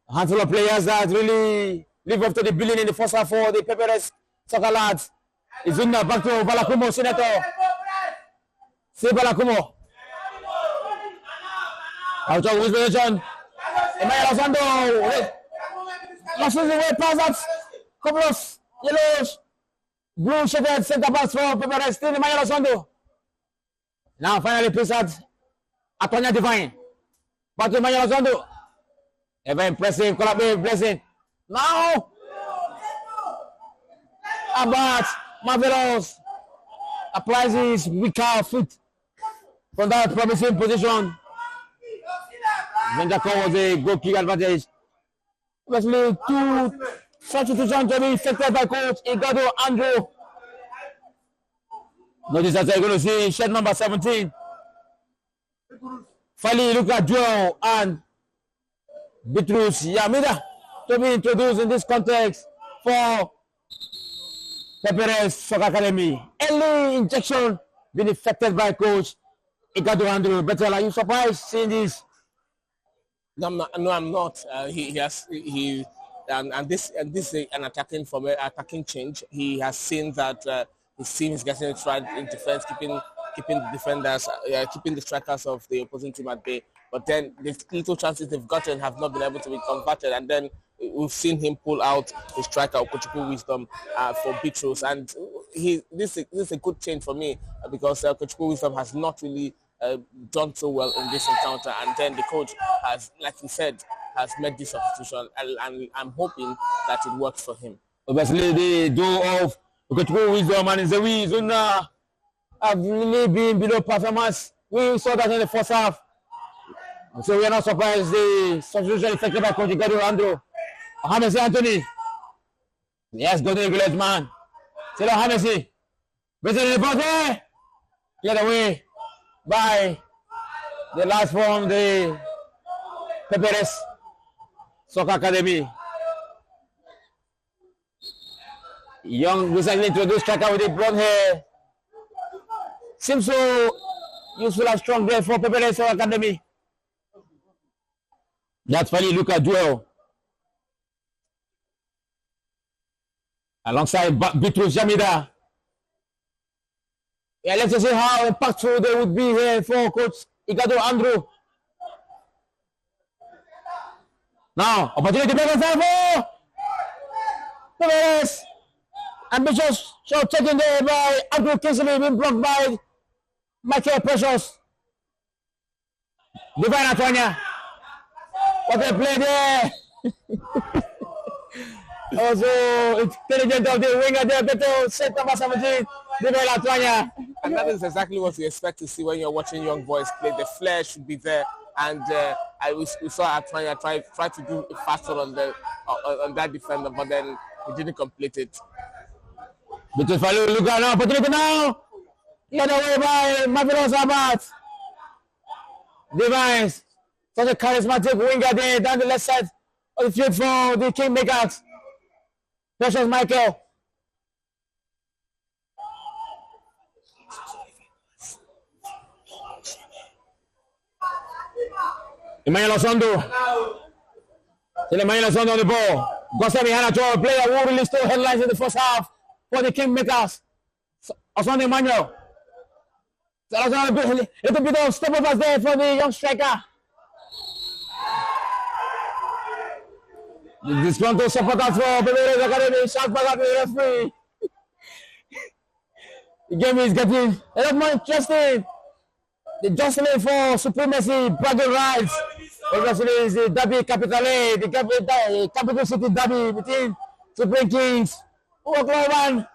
A handful of players that really live up to the billing in the first half for the Pepperest soccer lads. It's in back to Balakumo Senator. Say Balakumo. Out of his position. Emmanuel Osando. Loses the way past that. Couple of yellows. Blue shaded centre backs for Pepperest. Still Emmanuel Osando. Now finally plays at Atonya Divine. Back to Emmanuel Osando. Ever impressive. Collaborative blessing. Now. Abat. Marvelous. Applies his weaker foot from that promising position. Benjaco was a goal kick advantage. Obviously, two substitutions to be effected by coach Igado Andrew. Notice that you're going to see shed number 17. Finally, look at Joel and Bitrus Yamida to be introduced in this context for Pepperest Soccer Academy. Early injection being effected by coach Igado Andrew. Better, are you surprised seeing this? No, I'm not. And this is an attacking change. He has seen that his team is getting it right in defense, keeping the defenders, keeping the strikers of the opposing team at bay. But then the little chances they've gotten have not been able to be converted. And then we've seen him pull out the striker Okochukwu Wisdom for Bitrus. And this is a good change for me because Okochukwu Wisdom has not really done so well in this encounter, and then the coach has, like he said, has made this substitution, and I'm hoping that it works for him. Obviously, the duo of Okochukwu Wisdom and Zewi Zuna have really been below performance. We saw that in the first half, so we are not surprised the substitution effected by coach Igado Andrew. Hamesi Anthony, yes, go to the village man. Say Hamesi, basically the ball there, get away by the last from the Pepperest Soccer Academy. Young, recently introduced striker with the blonde hair. Seems so useful and strong there for Pepperest Soccer Academy. That's funny, look at Joel. Alongside Bitrus Yamida. Yeah, let's see how impactful they would be here for coach Igado Andrew. Now, opportunity to for Pepperest. Ambitious shot taken there by Abdul Kinsley, being blocked by Michael Precious. Divine Atonya. What a play there. Also, intelligent of the winger there, better set number 17, Divine Atonya. And that is exactly what we expect to see when you're watching young boys play. The flair should be there, and we saw Atonya try to do it faster on that defender, but then he didn't complete it. Because Falu, look at now, opportunity now. Get away by Marvelous Abat. Divines, such a charismatic winger there down the left side of the field for the Kingmakers. Precious Michael. Emmanuel Osondo. Emmanuel Osondo on the ball. Goes behind a draw. Player who really stole headlines in the first half for the Kingmakers. Osondo Emmanuel. A little bit of step up there for the young striker. The disgruntled supporters for Pepperest Academy shout back at the referee. The game is getting a lot more interesting. The jostling for supremacy, bragging rights. Obviously, is the derby capital A, the capital city derby between Supreme Kings, Club and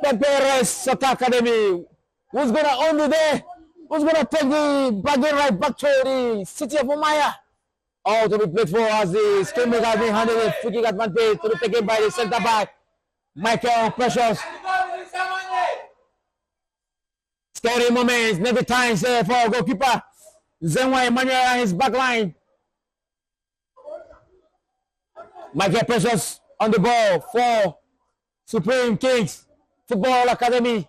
Pepperest Soccer Academy. Who's gonna own the day? Who's gonna take the bragging right back to the city of Umaya? All to be played for as the Kingmakers has been handed a free kick advantage to be taken by the centre back, Michael Precious. Scary moments, never times for goalkeeper Zenwa Emmanuel and his back line. Michael Precious on the ball for Supreme Kings Football Academy.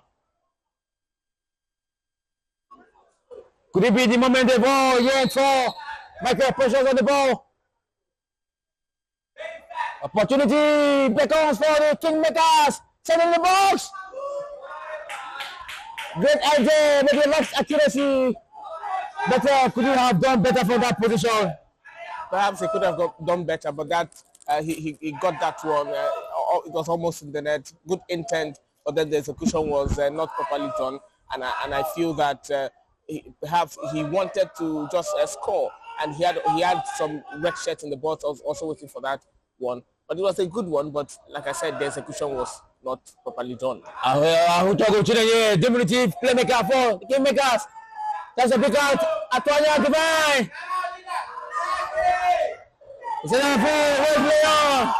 Could it be the moment the ball yet for Michael Precious on the ball? Opportunity beckons for the Kingmakers. Send in the box. Great idea, maybe lacks accuracy. Better, could you have done better for that position? Perhaps he could have done better, but that he got that one. It was almost in the net. Good intent, but then the execution was not properly done. And I feel that perhaps he wanted to just score, and he had some red shirts in the box. I was also waiting for that one, but it was a good one. But like I said, the execution was not properly done. Diminutive playmaker for the Kingmakers. That's a big out. Atoya Divine. It's another player.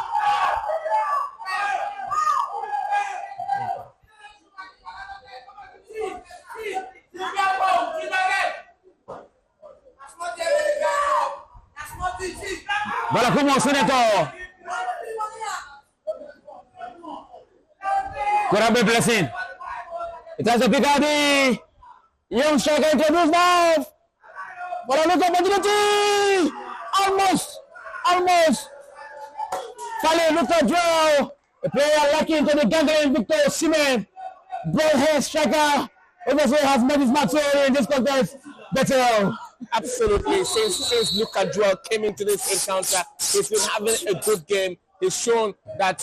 Balakumo Senator. Kurabe Blessing. It has a big out. Young striker introduced now. For a look opportunity. Almost. Finally, look at Joe. A player lucky into the gangling Victor Simen. Broad hair striker. Obviously has made his match in this contest better. Absolutely. Since Luka Joel came into this encounter, he's been having a good game. He's shown that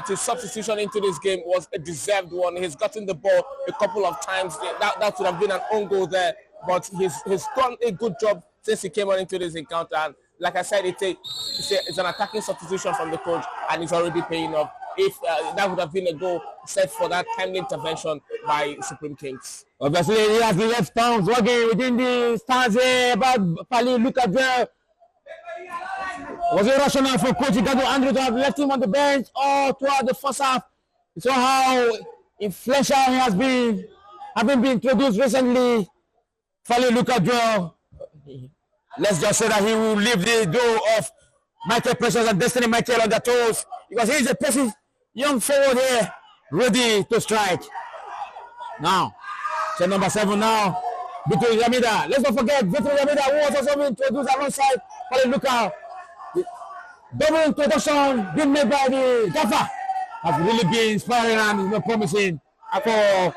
his substitution into this game was a deserved one. He's gotten the ball a couple of times. That would have been an own goal there, but he's done a good job since he came on into this encounter. And like I said, it's an attacking substitution from the coach, and it's already paying off. If that would have been a goal set for that timely intervention by Supreme Kings. Obviously, he has the left arms working within the stands about Pali Luka Joel. Was it rational for Coach Igado Andrew to have left him on the bench all throughout the first half? You saw how influential he has been, having been introduced recently. Pali Luka Joel. Let's just say that he will leave the door of Michael Precious and Destiny Michael on their toes, because he is a passive young forward here, ready to strike. Now, set number 7 now, Victor Yamida. Let's not forget Victor Yamida, who was also introduced alongside Pali Luka. Double introduction being made by the Gaffer has really been inspiring and promising for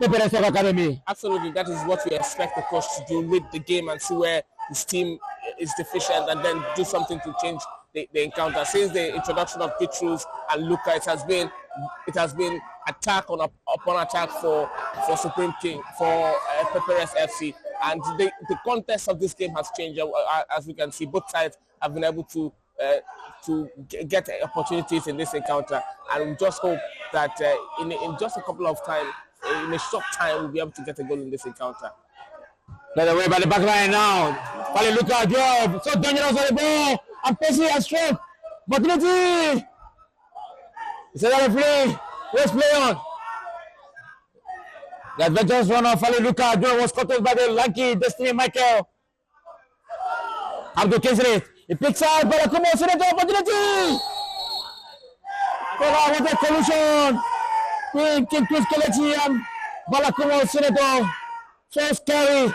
Pepperest Academy. Absolutely, that is what we expect the coach to do, read the game and see where his team is deficient and then do something to change the encounter. Since the introduction of Petrus and Luka, it has been attack upon attack for Supreme King, for Pepperest FC, and the context of this game has changed. As we can see, both sides have been able to get opportunities in this encounter, and we just hope that in just a couple of time, in a short time, we'll be able to get a goal in this encounter. Led away by the back line now. Pali Luka Joel, so dangerous on the ball, and pacing and strength. Opportunity. It's another play. Let's play on. The adventurous run of Pali Luka Joel was cut off by the lanky Destiny Michael. Abdul Kingsley. He picks out Balakumo Senator opportunity. What a collision between King Chris Kelechi and Balakumo Senator. So scary.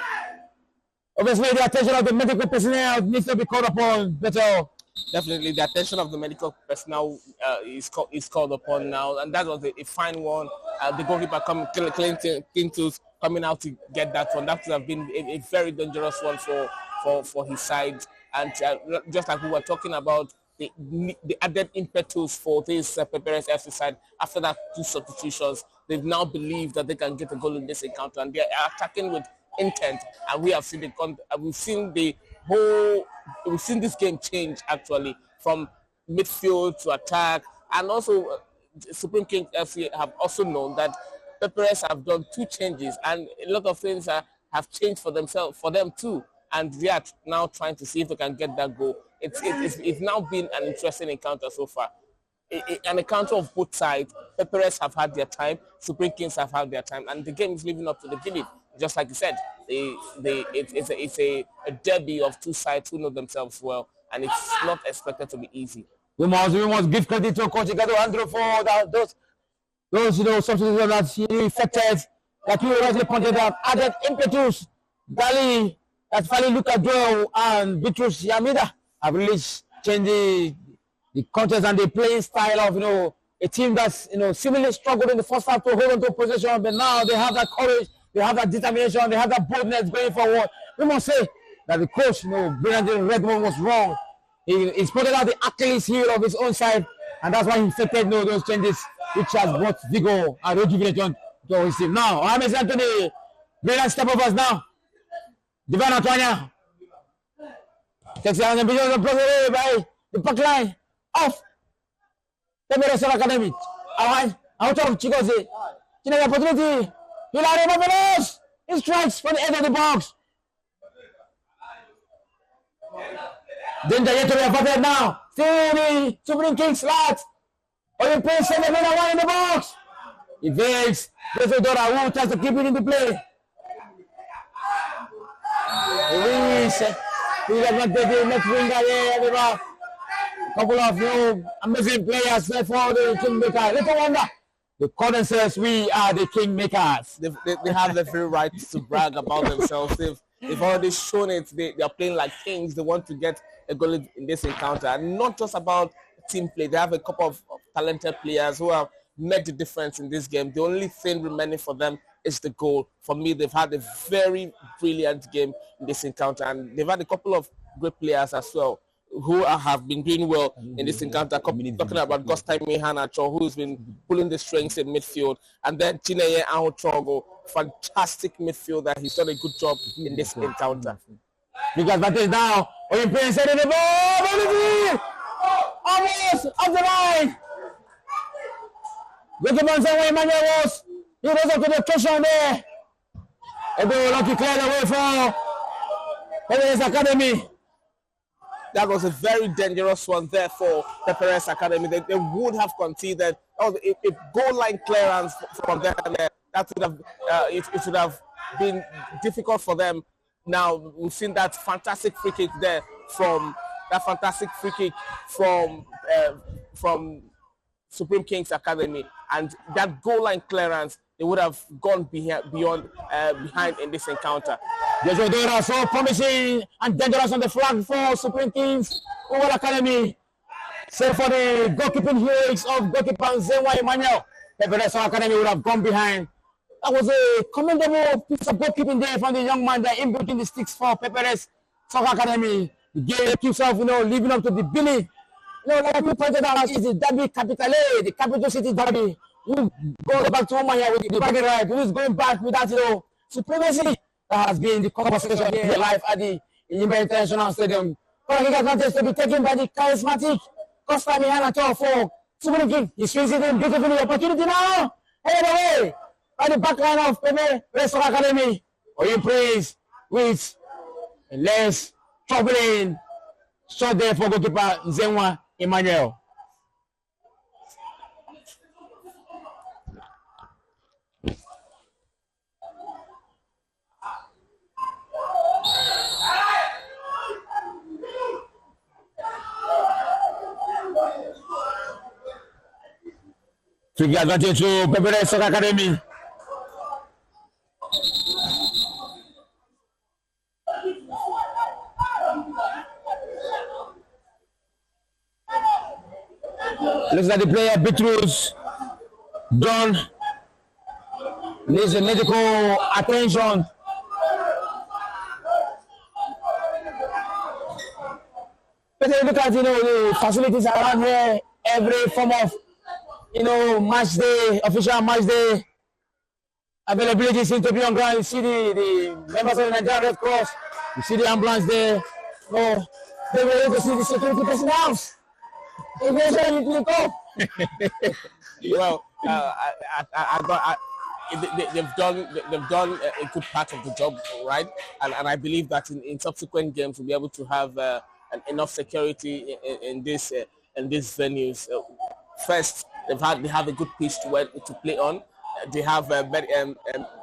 Obviously, the attention of the medical personnel needs to be called upon better. Definitely, the attention of the medical personnel is called upon now, and that was a fine one. The goalkeeper Clinton coming out to get that one. That would have been a very dangerous one for his side. And just like we were talking about, the added impetus for this Pepperest FA side after that 2 substitutions, they've now believed that they can get a goal in this encounter, and they are attacking with intent. And we have seen we've seen this game change actually from midfield to attack, and also Supreme King FC have also known that Pepperest have done 2 changes, and a lot of things have changed for them too, and they are now trying to see if they can get that goal. It's now been an interesting encounter so far. An encounter of both sides. Pepperest have had their time, Supreme Kings have had their time, and the game is living up to the billing. Just like you said, it's a derby of 2 sides who know themselves well, and it's not expected to be easy. We must give credit to Coach Igado Andrew for those substitutions that he effected, like you already pointed out, added impetus. Dali, that finally look at Joe and Bitrus Yamida have really changed the contest and the playing style of a team that's seemingly struggled in the first half to hold on to possession, but now they have that courage, they have that determination, they have that boldness going forward. We must say that the coach, Brandon Redmond, was wrong. He spotted out the Achilles heel of his own side, and that's why he effected those changes, which has brought vigor and rejuvenation to his team. Now, James Anthony, brilliant step of us now. Divan Antoine takes an ambition by the back line of Pepperest Academy. Alright, out of Chigoze. Chinese opportunity. Hilary Pepperest. He strikes for the end of the box. Danger yet to be averted now. Still the Supreme King slot. Oyin plays 7-1 in the box. Evades. There's a Dora who tries to keep it in the play. He does not take the next winger there. A couple of amazing players there for the Kingmakers. Little wonder. The corner says we are the Kingmakers. They have the free right to brag about themselves. They've already shown it. They are playing like kings. They want to get a goal in this encounter. And not just about team play. They have a couple of talented players who have made the difference in this game. The only thing remaining for them is the goal. For me, they've had a very brilliant game in this encounter, and they've had a couple of great players as well who have been doing well in this encounter. Talking about Gostai Mihanacho, who's been pulling the strings in midfield, and then Chineye Ahotrogo, fantastic midfielder. He's done a good job in this encounter. Because that is now. Oyin playing set in the ball. Almost off the line. Goalkeeper Zenwa Emmanuel he rose up to the occasion there. Ebe lucky cleared away for Pepperest Academy. That was a very dangerous one there for Pepperest Academy. They would have conceded a goal line clearance from there. That would have it would have been difficult for them. Now we've seen that fantastic free kick there from Supreme Kings Academy, and that goal line clearance, they would have gone behind in this encounter. Joshua Dora so promising and dangerous on the flag for Supreme Kings Academy. Save for the goalkeeping heroics of goalkeeper Zenwa Emmanuel. Pepperest Academy would have gone behind. That was a commendable piece of goalkeeping there from the young man there in between the sticks for Pepperest Academy. The game keeps off, living up to the billing. Like we pointed out, is the derby capital A, the capital city derby. Who goes back to home here with the bragging right? Who is going back with that, supremacy that has been the conversation here live at the Imbe International Stadium. Correct advantage to be taken by the charismatic Costa Mihanato for Supreme King. He swings it in beautifully. Opportunity now. Headed away by the back line of Pepperest Academy. Oyin praise with a less troubling shot there for goalkeeper Zenwa Emmanuel. Free advantage to Pepperest Academy. Looks like the player Beatrice John needs a medical attention. But look at the facilities around here. Every form of match day, official match day availability seems to be on ground. You see the members of the Nigerian Red Cross. You see the ambulance there. Oh, they were able to see the security personnel. Well, they've done a good part of the job, right? And I believe that in subsequent games we'll be able to have enough security in these venues. First, they have a good pitch to play on. They have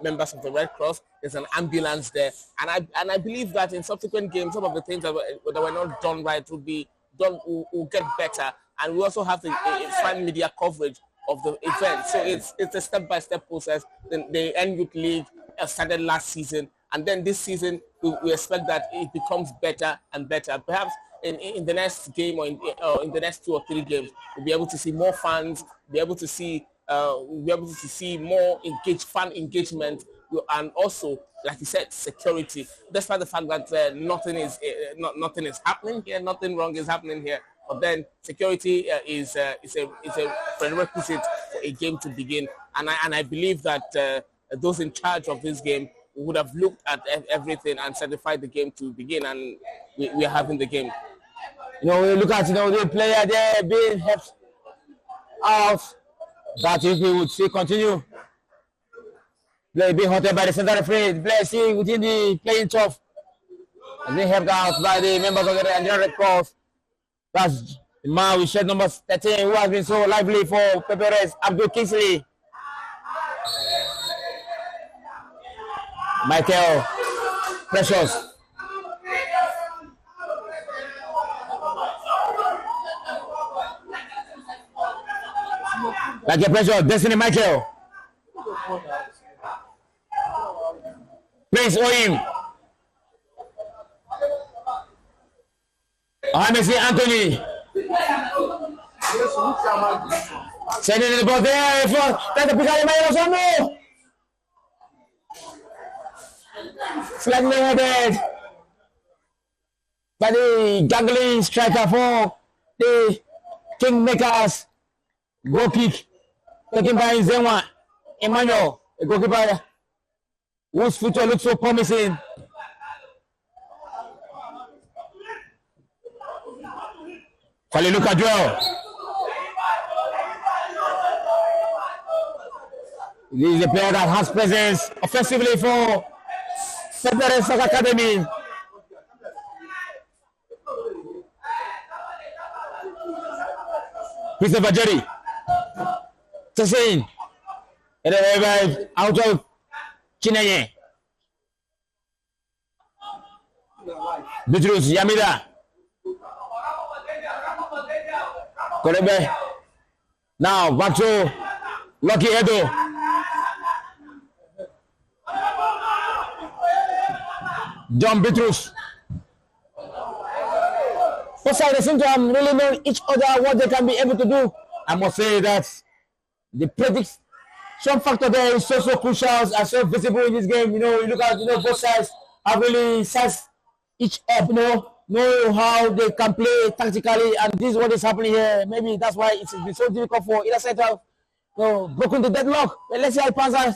members of the Red Cross. There's an ambulance there, and I believe that in subsequent games, some of the things that were not done right will get better. And we also have the fine media coverage of the event. So it's a step-by-step process. Then the Nyouth League started last season, and then this season we expect that it becomes better and better. Perhaps in the next game or in the next 2 or 3 games, we'll be able to see more fans, be able to see more fan engagement, and also, like you said, security. Despite the fact that nothing is happening here, nothing wrong is happening here. But then security is a prerequisite for a game to begin, and I believe that those in charge of this game would have looked at everything and certified the game to begin, and we are having the game. We look at the player there being helped out. That if we would see continue. Play being halted by the center referee. Play see within the playing turf. And being helped out by the members of the Nigerian Red Cross. That's the man with shirt number 13 who has been so lively for Pepperest, Abdul Kingsley. Michael Precious. Michael Precious, Destiny Michael. Prince Oyim. Hamisi Anthony. Sending the ball there. That's the Picard Mayo. Slightly headed by the gangling striker for the Kingmakers. Goal kick taken by Zenwa Emmanuel, a goalkeeper whose future looks so promising. Faliluka Joel. This is a player that has presence offensively for Pepperest Academy. Christopher Jerry. Tessin. Out of Chineye. Bitrus Yamida. Korebe. Now back to Lucky Edo. John Bitrus. Both sides seem to have really known each other what they can be able to do. I must say that the prediction factor there is so crucial and so visible in this game. You look at both sides have really sized each up. Know how they can play tactically, and this is what is happening here. Maybe that's why it's been so difficult for either side to have broken the deadlock. But let's see how it pans out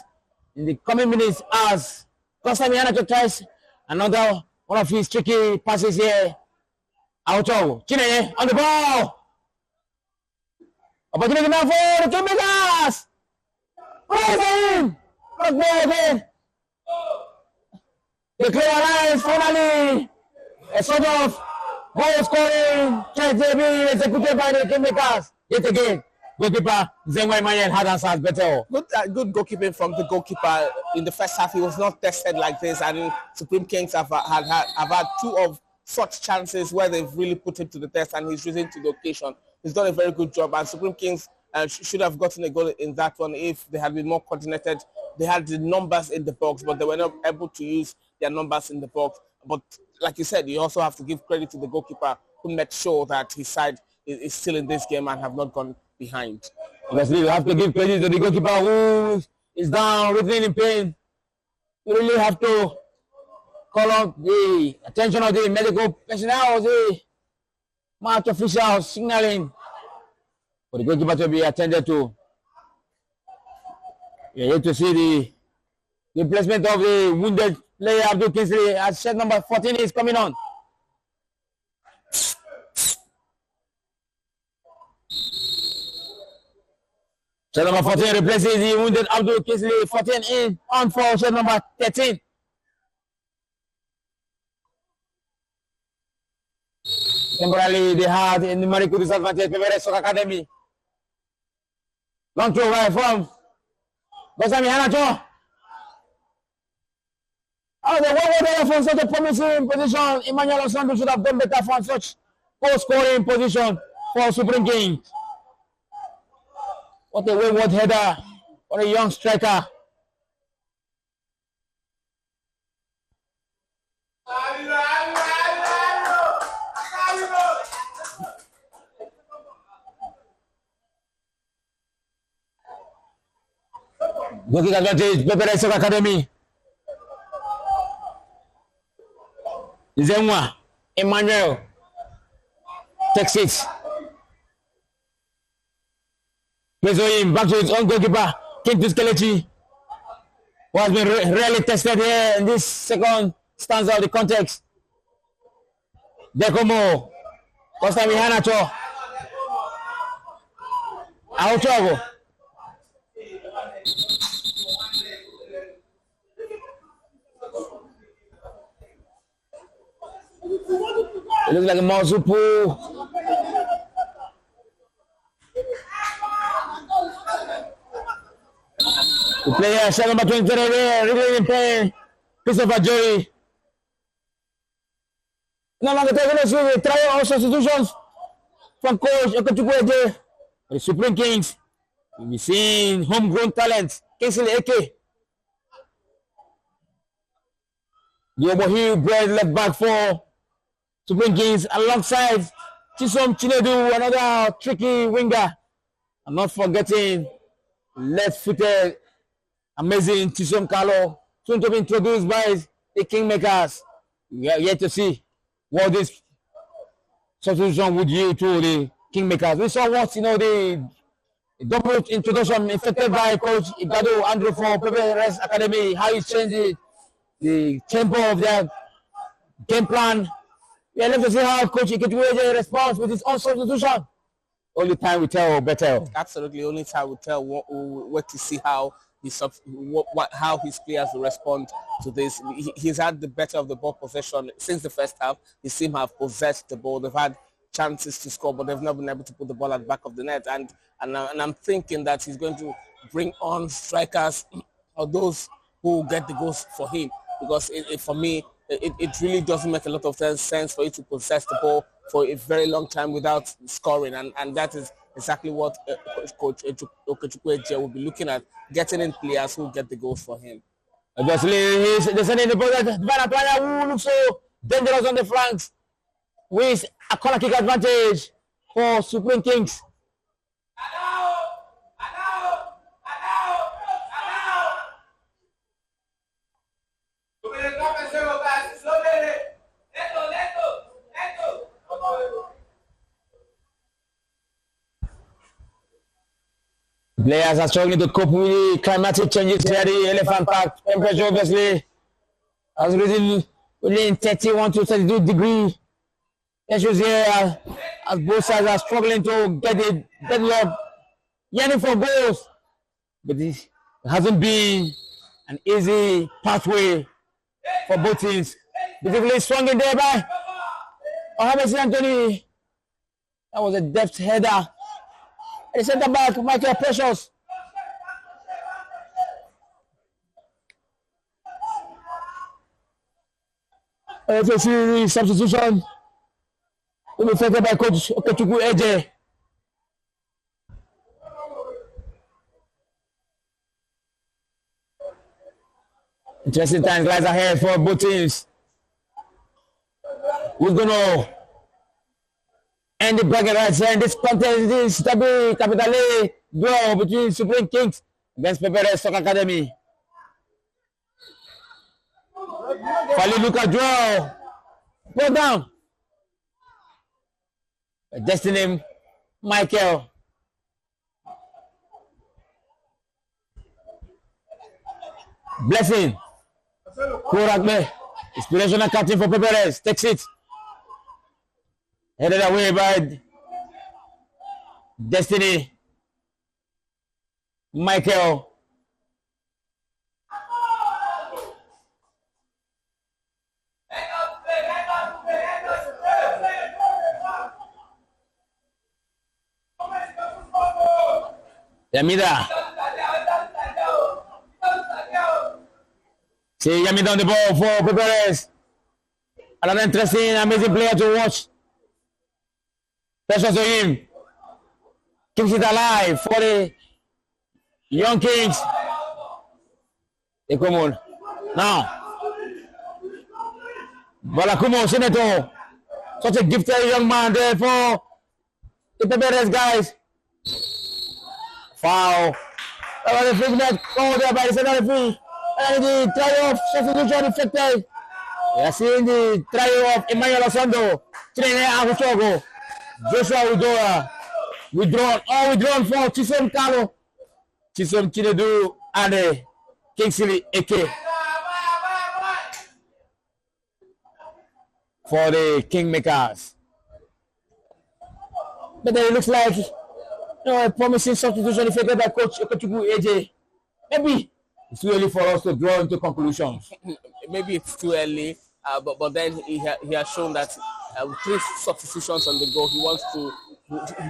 in the coming minutes as Constantine tries another one of his tricky passes here. Auto Chineye on the ball. Opportunity now for the Kingmakers. Again. The clear lines finally. A sort of goal scoring try to be executed by the Kingmakers. Yet again, goalkeeper Zenwa Mayen had answers better. Good goalkeeping from the goalkeeper. In the first half, he was not tested like this, and Supreme Kings have had 2 of such chances where they've really put him to the test, and he's risen to the occasion. He's done a very good job, and Supreme Kings should have gotten a goal in that one if they had been more coordinated. They had the numbers in the box, but they were not able to use their numbers in the box. But like you said, you also have to give credit to the goalkeeper who made sure that his side is still in this game and have not gone behind. Obviously, you have to give credit to the goalkeeper who is down, writhing in pain. You really have to call out the attention of the medical personnel, the match officials signaling for the goalkeeper to be attended to. You're here to see the replacement of the wounded player Abdul Kingsley as shirt number 14 is coming on. Shirt number 14 replaces the wounded Abdul Kingsley. 14 in on for shirt number 13. Temporarily, they had a numerical disadvantage. Pepperest Academy. Long throw right from Bosami Hanacho. Oh, the one from such a promising position. Emmanuel Osando should have done better from such goal-scoring position for Supreme Kings. What a wayward header for a young striker. Looking advantage, Pepperest Academy. Zenwa, Emmanuel takes it. Plays him back to his own goalkeeper, Kintu Skelechi, who has been rarely tested here in this second stanza of the context. Dekomo, Costa Mihanacho, Auchogo. It looks like a Marzupu. The player, shirt number 23, really in pain. Christopher Joey. No longer taking us with the trial of substitutions from coach Okechukwu. The Supreme Kings. We'll be seeing homegrown talent. Kingsley Eke. The Obohi bred left back for Supreme Kings alongside Chisom Chinedu, another tricky winger. I'm not forgetting left-footed, amazing Chisom Carlo, soon to be introduced by the Kingmakers. We are yet to see what this substitution would yield to the Kingmakers. We saw what, the double introduction effected by Coach Igado Andrew for Pepperest Academy, how he changed the tempo of their game plan. We are left to see how Coach Ikechukwu responds with his own substitution. Only time will tell, better. Absolutely, only time will tell. What to see how how his players will respond to this. He's had the better of the ball possession since the first half. His team have possessed the ball. They've had chances to score, but they've not been able to put the ball at the back of the net. And I'm thinking that he's going to bring on strikers or those who get the goals for him, because for me, it really doesn't make a lot of sense for you to possess the ball for a very long time without scoring, and that is exactly what Coach Okechukwu will be looking at, getting in players who get the goals for him. Obviously, he's descending the ball. Vanatwaya, who looks so dangerous on the flanks, with a corner kick advantage for Supreme Kings. Players are struggling to cope with the climatic changes here. The Elephant Park temperature obviously has risen within 31 to 32 degrees. Issues here as both sides are struggling to get the deadlock, yearning for goals. But it hasn't been an easy pathway for both teams. Beautifully swung in there by Mohamed Anthony. That was a depth header. The centre back, Michael Precious. Let's see the substitution. Will be affected by Coach Okechukwu Eje. Interesting times lies ahead for both teams. Who's going to And the bracket right here in this contest, this W Capital A draw between Supreme Kings against Pepperest Soccer Academy. Fali Luka draw. Go down. Destiny Michael. Blessing. Kurakbe. Inspirational captain for Pepperest. Takes it. Headed away by Destiny Michael. Yamida. See Yamida on the ball for Pepperest. Another interesting, amazing player to watch. Pressure to him. Keeps it alive for the young Kings. They come on. Now. Balakumo, Senator. Such a gifted young man there for the Pepperest guys. Foul. That was a free net called there by the center referee. And the try of substitution effective. We are seeing the try of Emmanuel Osondo. Trainer Ahutogo. Joshua Udora. Withdrawn for Chisom Carlo. Chisom Chinedu and Kingsley Eke. For the Kingmakers. But then it looks like a promising substitution effected by Coach Okochukwu AJ. Maybe it's too early for us to draw into conclusions. Maybe it's too early, but then he has shown that with 3 substitutions on the go, he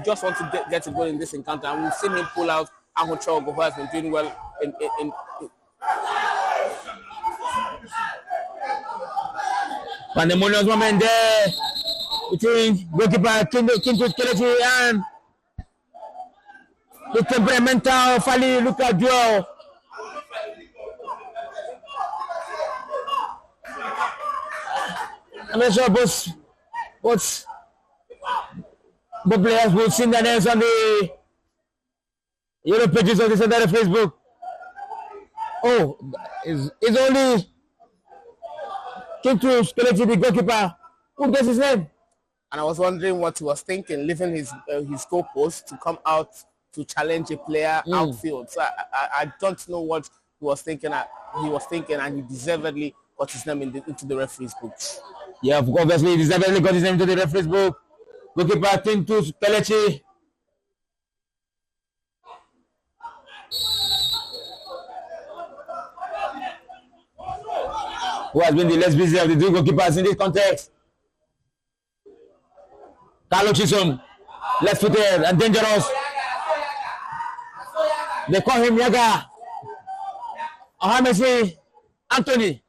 just wants to get a goal in this encounter, and we've seen him pull out Ahuchogo, who has been doing well in Pandemonious moment there between goalkeeper Kintu Kelechi and the temperamental Fali Luka duo. I'm not sure both players will see their names on the yellow pages of the center of Facebook. Oh, it's only Kintu Kelechi, the goalkeeper. Who gets his name? And I was wondering what he was thinking, leaving his goal post to come out to challenge a player outfield. So I don't know what he was thinking. And he deservedly got his name into the referee's book. Yeah, obviously he deservedly got his name into the referee's book. Goalkeeper Kintu Kelechi. Who has been the less busy of the 2 goalkeepers in this context. Carlo Chisom, left-footed and dangerous. They call him Yaga. Ohamesi, Anthony,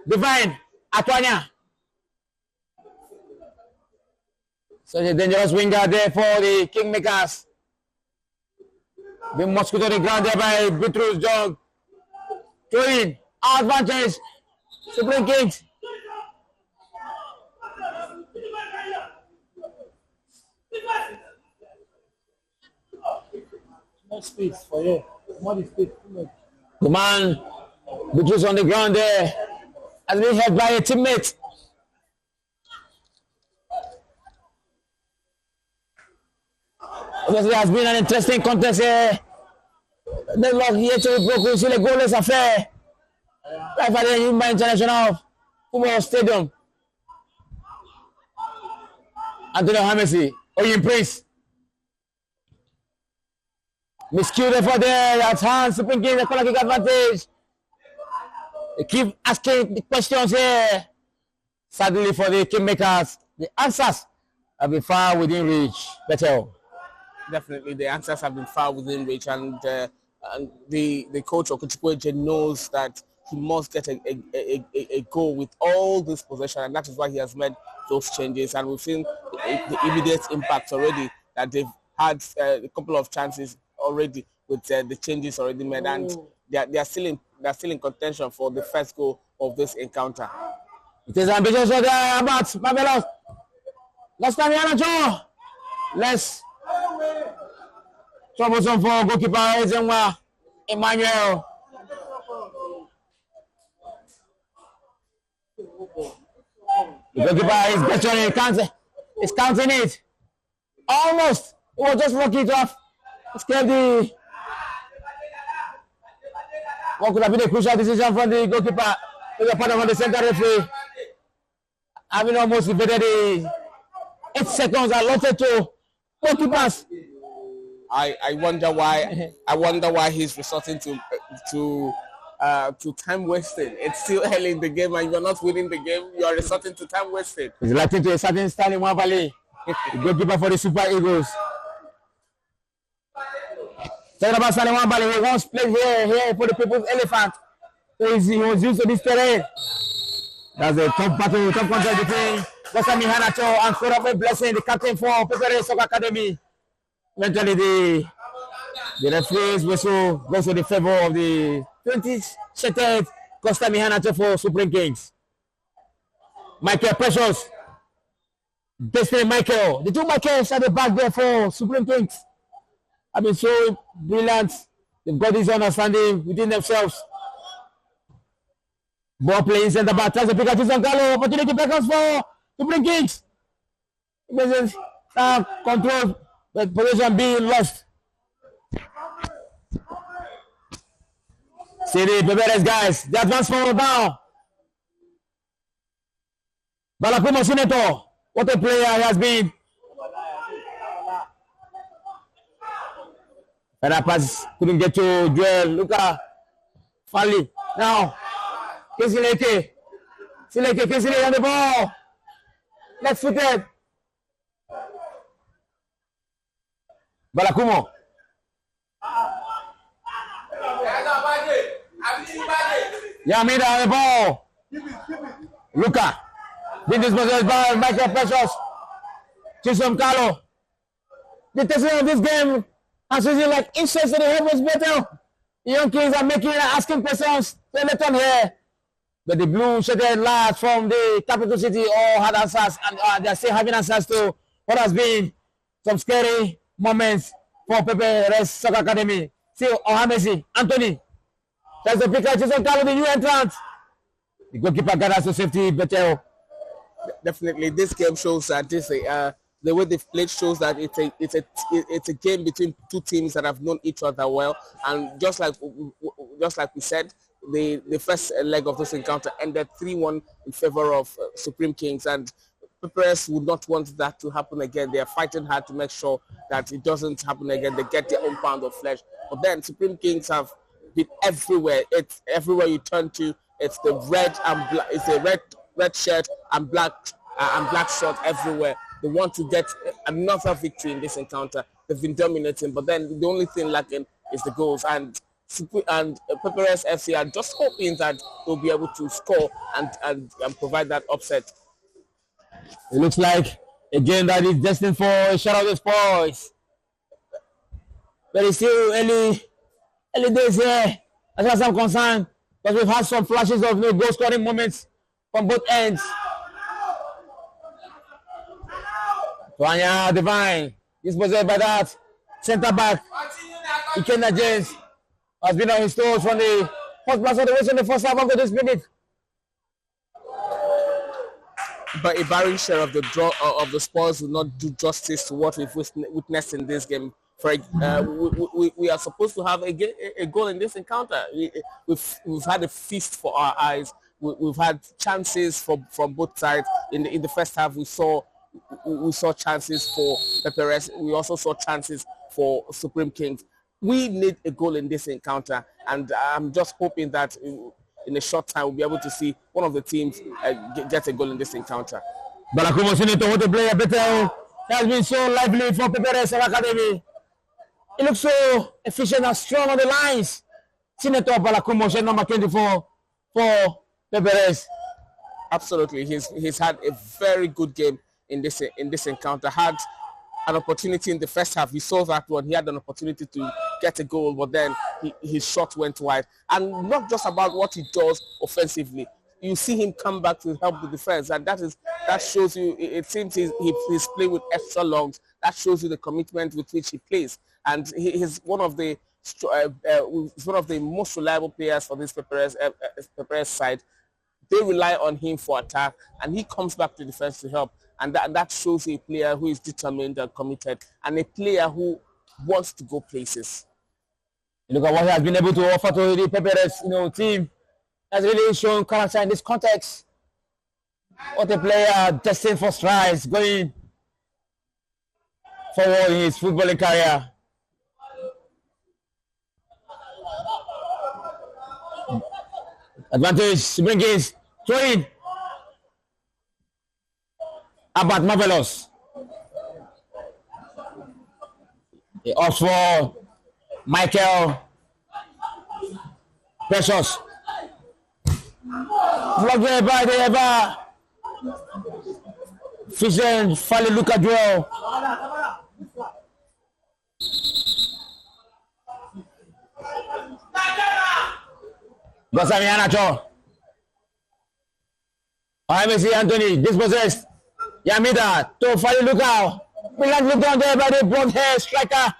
Divine, Atwanya. Such a dangerous winger there for the Kingmakers. Being mosquito on the ground there by Bitrus Jog. Throwing advantage. Supreme Kings. No space for you. More space. The man Bitrus on the ground there has been held by a teammate. Obviously, it has been an interesting contest here. The lock here to broke still a goalless affair. Right at the Yumba International Football Stadium. Anthony Hamesi, Oyin Prince. Miscued for there, that's hands, Supreme Kings, the corner kick advantage. They keep asking the questions here. Sadly for the Kingmakers, the answers have been far within reach. Better. Definitely, the answers have been far within reach, and the coach Okochukwu knows that he must get a goal with all this possession, and that is why he has made those changes. And we've seen the immediate impact already, that they've had a couple of chances already with the changes already made, and they are still in contention for the first goal of this encounter. It is ambitious for the Abats, Marvelous. Last time Yana Joe. Less troublesome for goalkeeper Ezenwa Emmanuel. The goalkeeper is getting it, he's counting it. Almost. It was just lucky to have escaped the. What could have been a crucial decision from the goalkeeper to the part of the center referee. Having almost evaded the 8 seconds allotted to goalkeepers. I wonder why. I wonder why he's resorting to time wasting. It's still early in the game, and you're not winning the game. You're resorting to time wasting. He's lacking to a certain Stanley Mwabali, the goalkeeper for the Super Eagles. Talking about Stanley Mwabali, he once played here for the People's Elephant. So he was used to this terrain. That's a top battle, top contract between Gosami Hanacho and Korabe Blessing, the captain for Pepperest Soccer Academy. Eventually, the referees whistle goes to the favor of the 20th Costa Mihanacho for Supreme Kings. Michael Precious. Destiny Michael. The two Michaels at the back there for Supreme Kings. Have been so brilliant. They've got this understanding within themselves. Ball playing center back. Tries to pick up Giancarlo. Opportunity beckons for Supreme Kings. Control. But position being lost. See the Pepperest guys. They advance forward now. Balakumo Sineto. What a player he has been. And that pass couldn't get to Joel. Luka Fali. Now, Kesileke. Kesileke on the ball. Left footed. Balakumo. Yamida on the ball. Luka. This is possessed by Michael Precious. Chisom Carlo. The testing of this game has risen like inches to the heavens better. The young kids are asking questions. They let on here. But the blue shirted lads from the capital city all had answers, and they're still having answers to what has been some scary moments for Pepperest Soccer Academy. See Ohamesi, Anthony. That's the picture. Chisom Carlo, the new entrant. The goalkeeper gathers to safety, Beteo. Definitely, this game shows that the way they've played shows that it's a game between two teams that have known each other well, and just like we said, the first leg of this encounter ended 3-1 in favor of Supreme Kings, and Pepperest would not want that to happen again. They are fighting hard to make sure that it doesn't happen again. They get their own pound of flesh, but then Supreme Kings have been everywhere. It's everywhere you turn to. It's the red and black. It's a red shirt and black short everywhere. They want to get another victory in this encounter. They've been dominating, but then the only thing lacking is the goals. And Pepperest FC are just hoping that they'll be able to score and provide that upset. It looks like a game that is destined for a shot of the spoils. But it's still early days here, as far as I'm concerned, because we've had some flashes of goal scoring moments from both ends. Twanya Divine is possessed by that centre back. Ikenna James has been on his toes from the first pass of the race in the first half of this minute. But a barren share of the draw of the spoils will not do justice to what we've witnessed in this game. We are supposed to have a goal in this encounter. We've had a feast for our eyes. We've had chances from both sides. In the first half, we saw chances for Pepperest. We also saw chances for Supreme Kings. We need a goal in this encounter, and I'm just hoping that in a short time we'll be able to see one of the teams get a goal in this encounter. Balakumo Sineto, what a player, better has been so lively for Pepperest Academy. He looks so efficient and strong on the lines. Sineto Balakumo, shirt number 24 for Pepperest. Absolutely, he's had a very good game in this encounter. Had an opportunity in the first half. We saw that one. He had an opportunity to get a goal, but then his shot went wide. And not just about what he does offensively. you see him come back to help the defense, and that shows you. It seems he's playing with extra lungs. That shows you the commitment with which he plays, and he's one of the most reliable players for this Pepperest side. They rely on him for attack, and he comes back to defense to help, and that shows a player who is determined and committed, and a player who wants to go places. Look at what he has been able to offer to the Pepperest, team. Has really shown character in this context. What a player destined for strides, going forward in his footballing career. Advantage, Brings, throw in. About Marvelous. The off for Michael Precious. Vlog there by the ever. Fishen, Fali Luka Joel. Gosami Anacho. Messi Anthony, dispossessed. Yamida, to Fali Luka. Milan look down there by the blonde hair striker.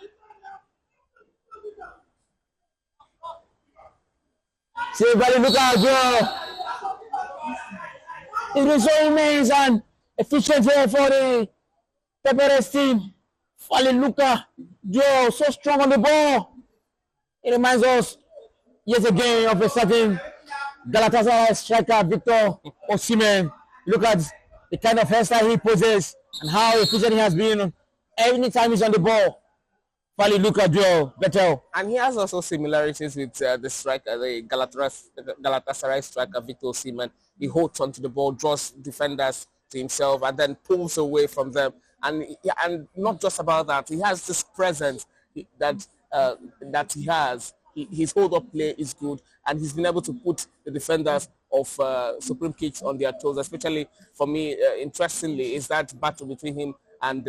See Fali Luka Joel. It is so immense and efficient here for the Pepperest team. Fali Luka Joe, so strong on the ball. It reminds us yet again of a certain Galatasaray striker Victor Osimhen. Look at the kind of hairstyle he possesses and how efficient he has been every time he's on the ball. Fali Luka Joe, better. And he has also similarities with the striker, the Galatasaray striker Victor Osimhen. He holds onto the ball, draws defenders to himself, and then pulls away from them. And not just about that, he has this presence that he has. His hold-up play is good, and he's been able to put the defenders of Supreme Kicks on their toes. Especially for me, interestingly, is that battle between him and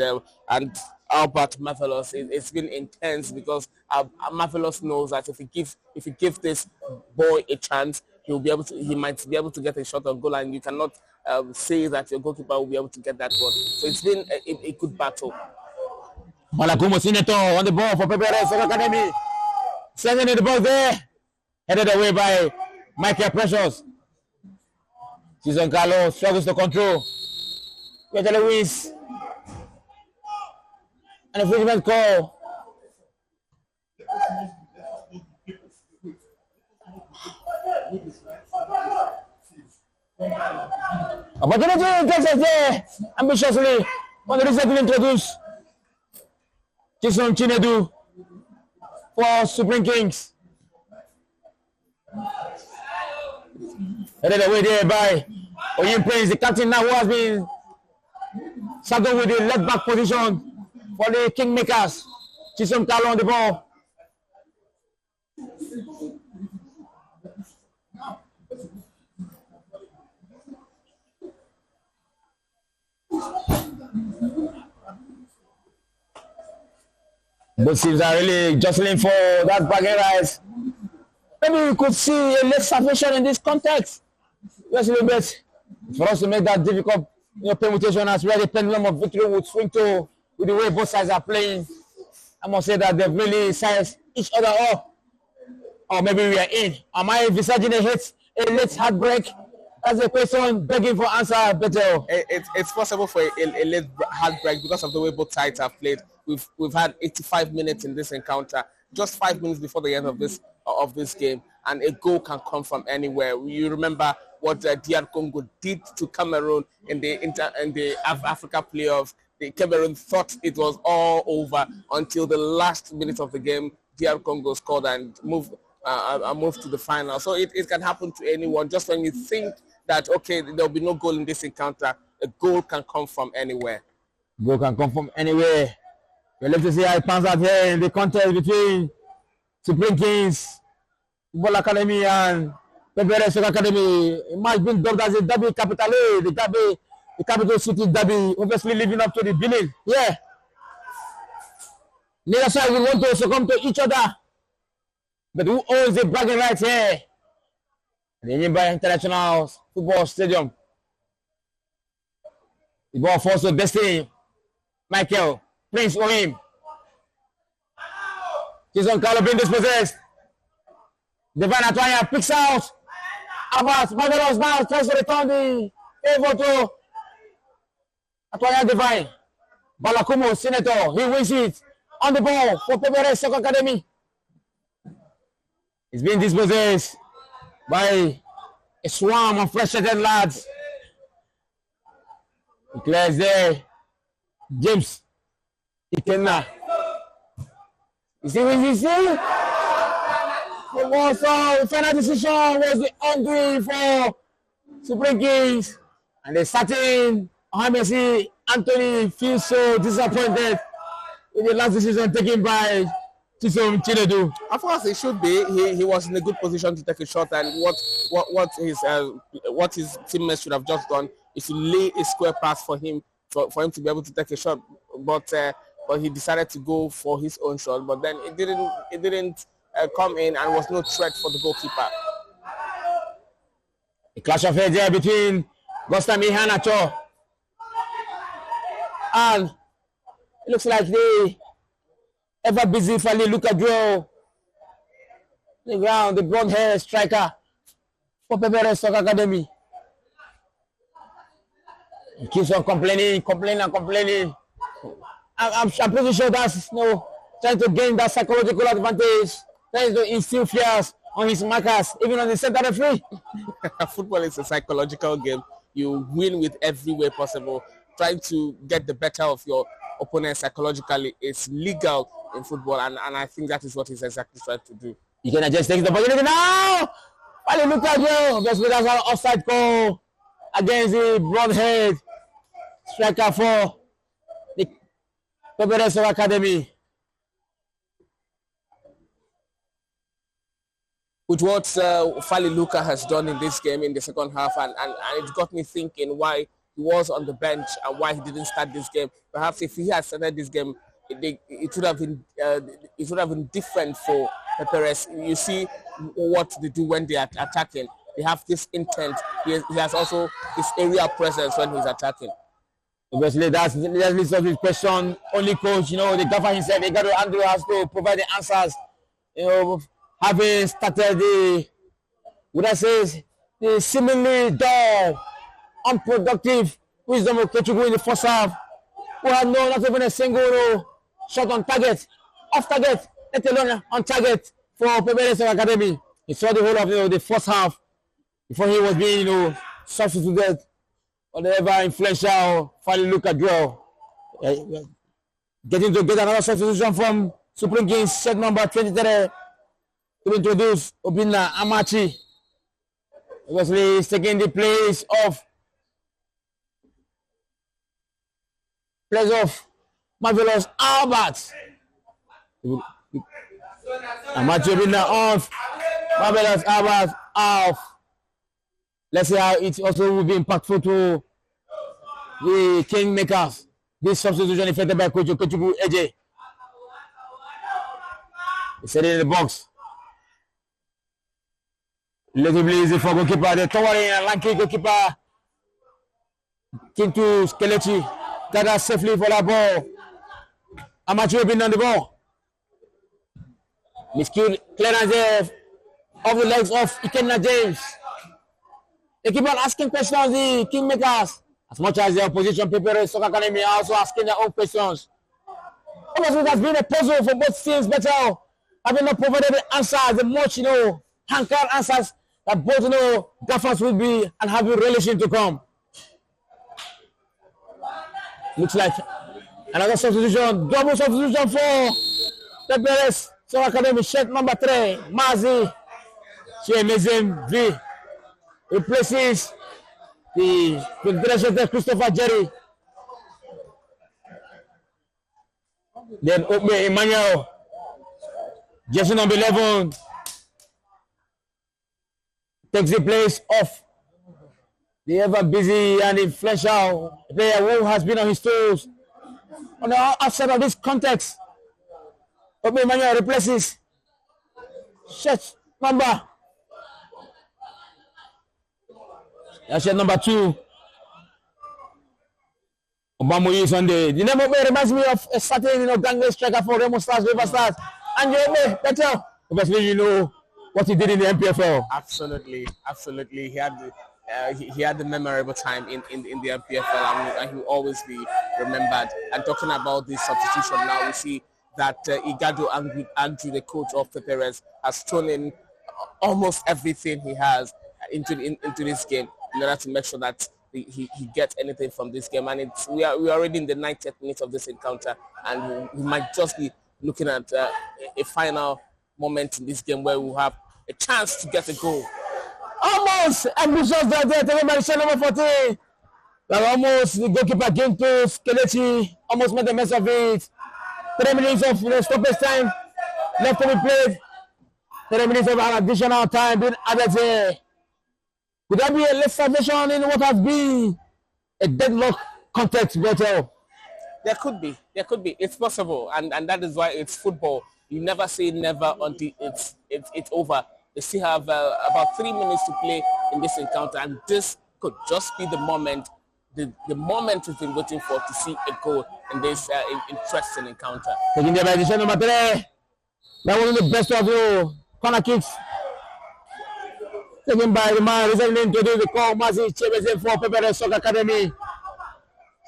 Albert Marvelous. It's been intense because Marvelous knows that if he gives this boy a chance, he might be able to get a shot on goal, and you cannot say that your goalkeeper will be able to get that one. So it's been a good battle. Malakumo Sineto on the ball for Pepperest Academy. Sending in the ball there. Headed away by Michael Precious. Season Carlo struggles to control. Peter Lewis. And a infringement call. Opportunity takes us there ambitiously. On the reset to introduce Jason Chinedu for Supreme Kings. Headed away there by Oyim Prince, the captain now who has been saddled with the left back position for the Kingmakers. Chisom Carlo on the ball. Both teams are really jostling for that bragging rights. Maybe we could see a late salvation in this context. Just a little bit for us to make that difficult permutation as where the pendulum of victory would swing to with the way both sides are playing. I must say that they've really sized each other up. Or maybe we are in. Am I envisaging a late heartbreak? That's a question begging for answer, Beto. It's possible for a late heartbreak because of the way both sides have played. We've had 85 minutes in this encounter, just 5 minutes before the end of this game, and a goal can come from anywhere. You remember what DR Congo did to Cameroon in the Africa playoffs. The Cameroon thought it was all over until the last minute of the game. DR Congo scored and moved to the final. So it can happen to anyone. Just when you think that, okay, there'll be no goal in this encounter, a goal can come from anywhere. Goal can come from anywhere. We'll have to see how it pans out here in the contest between Supreme Kings Football Academy and Pepperest Academy. It might be dubbed as a derby capital, the capital city derby, obviously living up to the billing. Yeah. Neither side will want to succumb to each other. But who owns the bragging rights here? The Nyimba International Football Stadium. The ball falls to Destiny. Michael. Prince Ohim. Jason Carlo being dispossessed. Devon Atoya picks out. Abbas Marvelous now tries to return the favor to Atoya Divine. Balakumo, Senator, he wins it on the ball for Pepperest Soccer Academy. He's being dispossessed by a swarm of frustrated lads. He clears there. James Ikenna. You see what you see? The final decision was the undoing for Supreme Kings. And the starting Hamesi Anthony feels so disappointed with the last decision taken by Chisom Chinedu. Of course, it should be. He was in a good position to take a shot, and what his teammates should have just done is to lay a square pass for him to be able to take a shot. But he decided to go for his own shot. But then it didn't come in, and was no threat for the goalkeeper. A clash of heads there between Gostami Hanacho and it looks like the ever busy Fali Lucadro, the ground, the blonde hair striker for Pepperest Soccer Academy. He keeps on complaining. I'm pretty sure that's trying to gain that psychological advantage, trying to instill fears on his markers, even on the center referee. Football is a psychological game. You win with every way possible. Trying to get the better of your opponent psychologically is legal in football, and I think that is what he's exactly trying to do. You can just take the opportunity now. Finally, look at you. That's an offside call against the blonde-haired striker for the Pepperest Academy. With what Fali Luka has done in this game in the second half, and it got me thinking why he was on the bench and why he didn't start this game. Perhaps if he had started this game, it would have been different for Pepperest. You see what they do when they are attacking. They have this intent. He has also this area presence when he's attacking. Obviously, that's leads us to his question. Only coach, the gaffer himself, Andrew has to provide the answers. Having started the seemingly dull, unproductive wisdom of Kechugu in the first half, who had not even a single shot on target, off target, let alone on target for Pepperest Academy. He saw the whole of the first half before he was being substituted on the ever influential Fali Luka draw. Getting to get another substitution from Supreme Kings, set number 23 to introduce Obinna Amachi. Obviously, he's taking the place of Marvelous Albert. Amachi Obinna off. Marvelous Albert off. Let's see how it also will be impactful to the Kingmakers. This substitution effected by Coach Kechugu Eje. He set it in the box. Relatively easy for goalkeeper. The towering and lanky goalkeeper Kintu Skelechi gathers safely for that ball. Amachi Obinna on the ball. Miscue clearance there of the legs of Ikenna James. They keep on asking questions, the Kingmakers, as much as the opposition Pepperest Soccer Academy are also asking their own questions. Obviously, it has been a puzzle for both teams, but having not provided the answers, the much, hankered answers that both, gaffers will be and have a relation to come. Looks like another substitution, double substitution for Pepperest Soccer Academy, shirt number 3, Mazi Chiemezem V. Replaces the Confederation Christopher Jerry. Then Ope Emmanuel, jersey number 11, takes the place of the ever busy and influential player who has been on his toes. On the outside of this context, Ope Emmanuel replaces shirt number That's your number 2. Obama Sunday. The name of it reminds me of a certain gangway striker for Remo Stars, River Stars. And you better. Obviously, you know what he did in the MPFL. Absolutely. He had the memorable time in the MPFL, and he will always be remembered. And talking about the substitution now, we see that Igado Andrew, the coach of Pepperest, has thrown in almost everything he has into this game in order to make sure that he gets anything from this game. And we are already in the 90th minute of this encounter, and we might just be looking at a final moment in this game where we'll have a chance to get a goal. Almost ambitious that day, taken by the number 14. Like almost the goalkeeper game to Kelechi almost made the mess of it. 3 minutes of stoppage time left to be played. 3 minutes of additional time being added here. Could that be a less salvation in what has been a deadlock contest, Beto? There could be. It's possible, and that is why it's football. You never say never until it's over. They still have about 3 minutes to play in this encounter, and this could just be the moment. The moment we've been waiting for to see a goal in this interesting encounter. Taking the position number 3. That was the best of you. Corner kicks. Taken by the man returning to do the call. Mazi Chebeze for Pepperest Soccer Academy.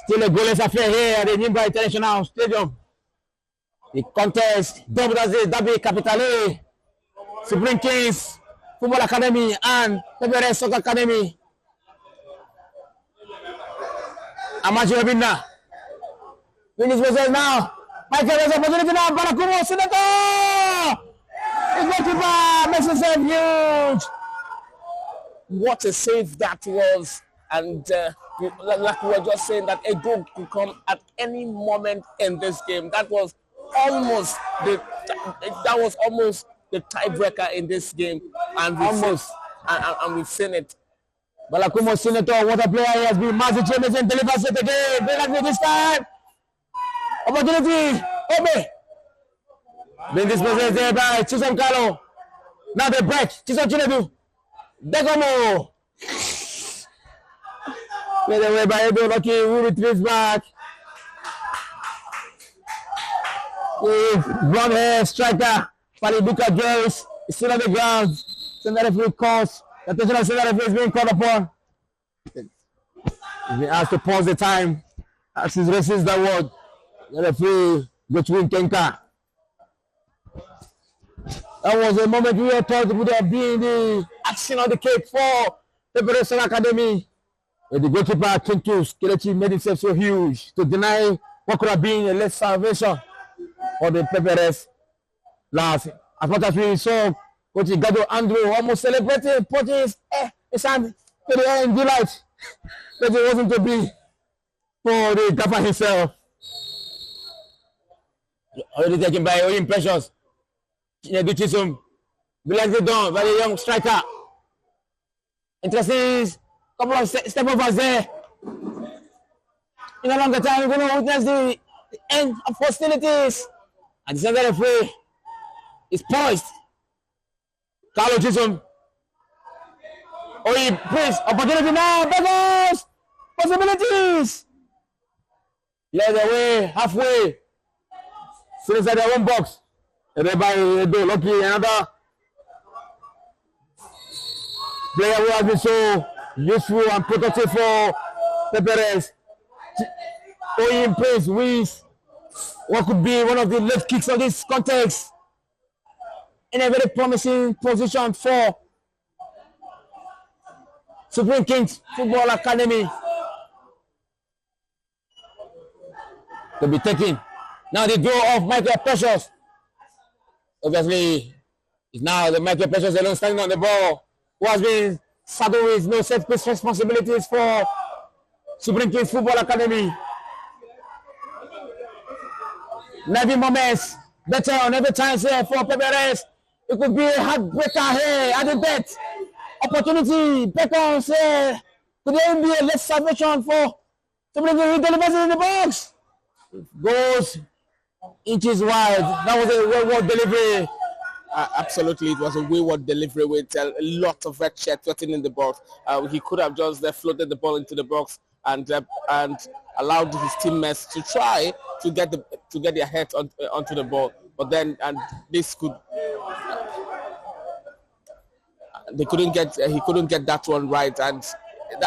Still a goalless affair here at the Nyouth International Stadium. The contest, Derby Capitale, Supreme Kings Football Academy and Pepperest Soccer Academy. Amateur Binda. Finish possess now. Michael has opportunity now. Barakumo Senator. The goalkeeper makes himself huge. What a save that was. And like we were just saying, that a goal could come at any moment in this game. That was almost the tiebreaker in this game. And we've seen it. Balakumo Senator, what a player he has been. Mazi Jameson delivers it again. Brilliantly this time. Opportunity. Obe. Being dispossessed there by Chisom Carlo. Now the break. Chisom Chinedu. Degomo. Played away by Edo Lucky. Who retrieves back. With blonde hair striker. Palibuka Joyce is still on the ground. Send that referee calls. The attention of the referee is being called upon. He's been asked to pause the time as he resists the word. The referee, Gochwin Kenka. That was a moment we all thought would have been the action on the cake for the Pepperest Academy. But the goalkeeper, Kentus Kelechi, made himself so huge to deny what could have been a less salvation for the Pepperest last. As much as we saw Coach Igado Andrew almost celebrating, putting his hand to the air in delight. But it wasn't to be for the gaffer himself. Already taken by Oyim Precious. Chinedu Chisum. Brilliantly done by the young striker. Interesting couple of step overs there. In a longer time, we're going to witness the end of hostilities. And the center referee is poised. Carlo Chisum. Oyim, please, opportunity now. Beggars! Possibilities! Led away, halfway. Still inside their own box. Everybody do lucky. Another player who has been so useful and productive for Pepperest. Oyim Prince wins what could be one of the left kicks of this context. In a very promising position for Supreme Kings Football Academy to be taken. Now the draw of Michael Precious. Obviously, it's now the Michael Precious alone standing on the ball, who has been saddled with no set piece responsibilities for Supreme Kings Football Academy. Every moments better on every chance here for Pepperest. It could be a heartbreaker here at the bet. Opportunity beckons here. Could there be a less salvation for Supreme Kings? He delivers it in the box. It goes inches wide. That was a well-worked delivery. Absolutely, it was a wayward delivery with a lot of red shirt threatening the box. He could have just floated the ball into the box and allowed his teammates to try to get their heads onto the ball. But then, and this could. He couldn't get that one right, and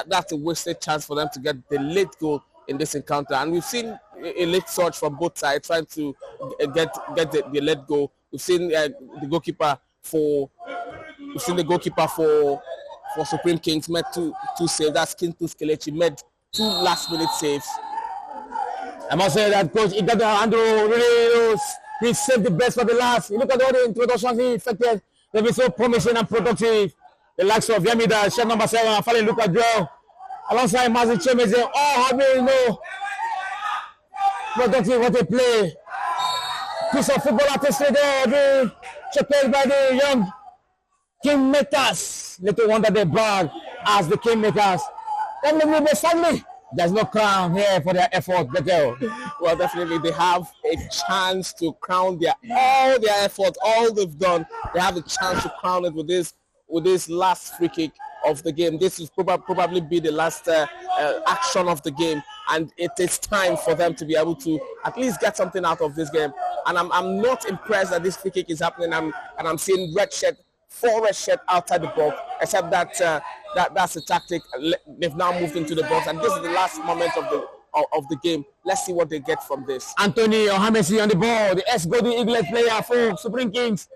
that's a wasted chance for them to get the late goal in this encounter. And we've seen a late surge from both sides trying to get the late goal. We've seen the goalkeeper for Supreme Kings made two saves. That's Kintus Kelechi made 2 last-minute saves. I must say that Coach Andrew really he saved the best for the last. You look at all the introductions he effected. They've been so promising and productive. The likes of Yamida, shirt number 7, Fali Luka Drill, alongside Mazi Chemeze, all having productive what they play. Piece of football artistry there, being checked by the young Kingmakers. Little wonder they brag as the Kingmakers. Sadly, there's no crown here for their effort. Well, definitely they have a chance to crown all their effort, all they've done. They have a chance to crown it with this last free kick of the game. This will probably be the last action of the game, and it is time for them to be able to at least get something out of this game. And I'm not impressed that this free kick is happening. I'm seeing 4 red shirt outside the box, except that that's a tactic. They've now moved into the box, and this is the last moment of the game. Let's see what they get from this. Anthony Ohamesi on the ball, the ex-Golden Eaglet player for Supreme Kings.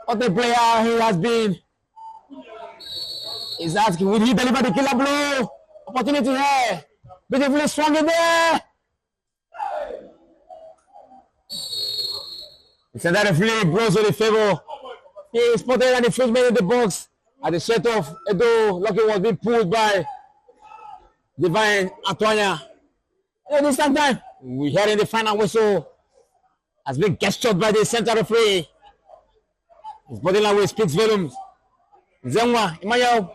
What a player he has been. He's asking, will he deliver the killer blow? Opportunity here. Beautifully strong in there. It's another free blows with the favor. He is spotted and the first man in the box. At the set of Edo, Lucky was being pulled by Divine Antonia. This time, we hear in the final whistle has been gestured by the center referee. His body language speaks volumes. Zenwa, Emmanuel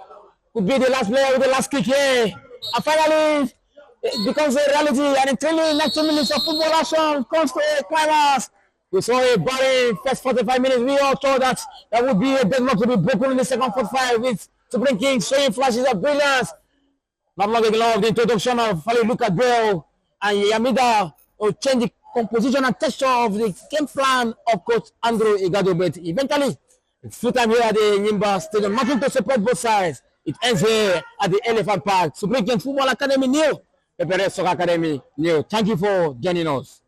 could be the last player with the last kick here. And finally, it becomes a reality. And in 2 minutes of football action comes to a climax. We saw a barren first 45 minutes. We all thought that would be a deadlock to be broken in the second 45 with Supreme Kings showing flashes of brilliance. Not long ago, the introduction of Fali Luka Drill and Yamida will change the composition and texture of the game plan of Coach Andrew Igado. But eventually, it's full time here at the Nyimba Stadium. Nothing to separate both sides. It ends here at the Elephant Park. Supreme Kings Football Academy, Nyouth. Pepperest Academy, Nyouth. Thank you for joining us.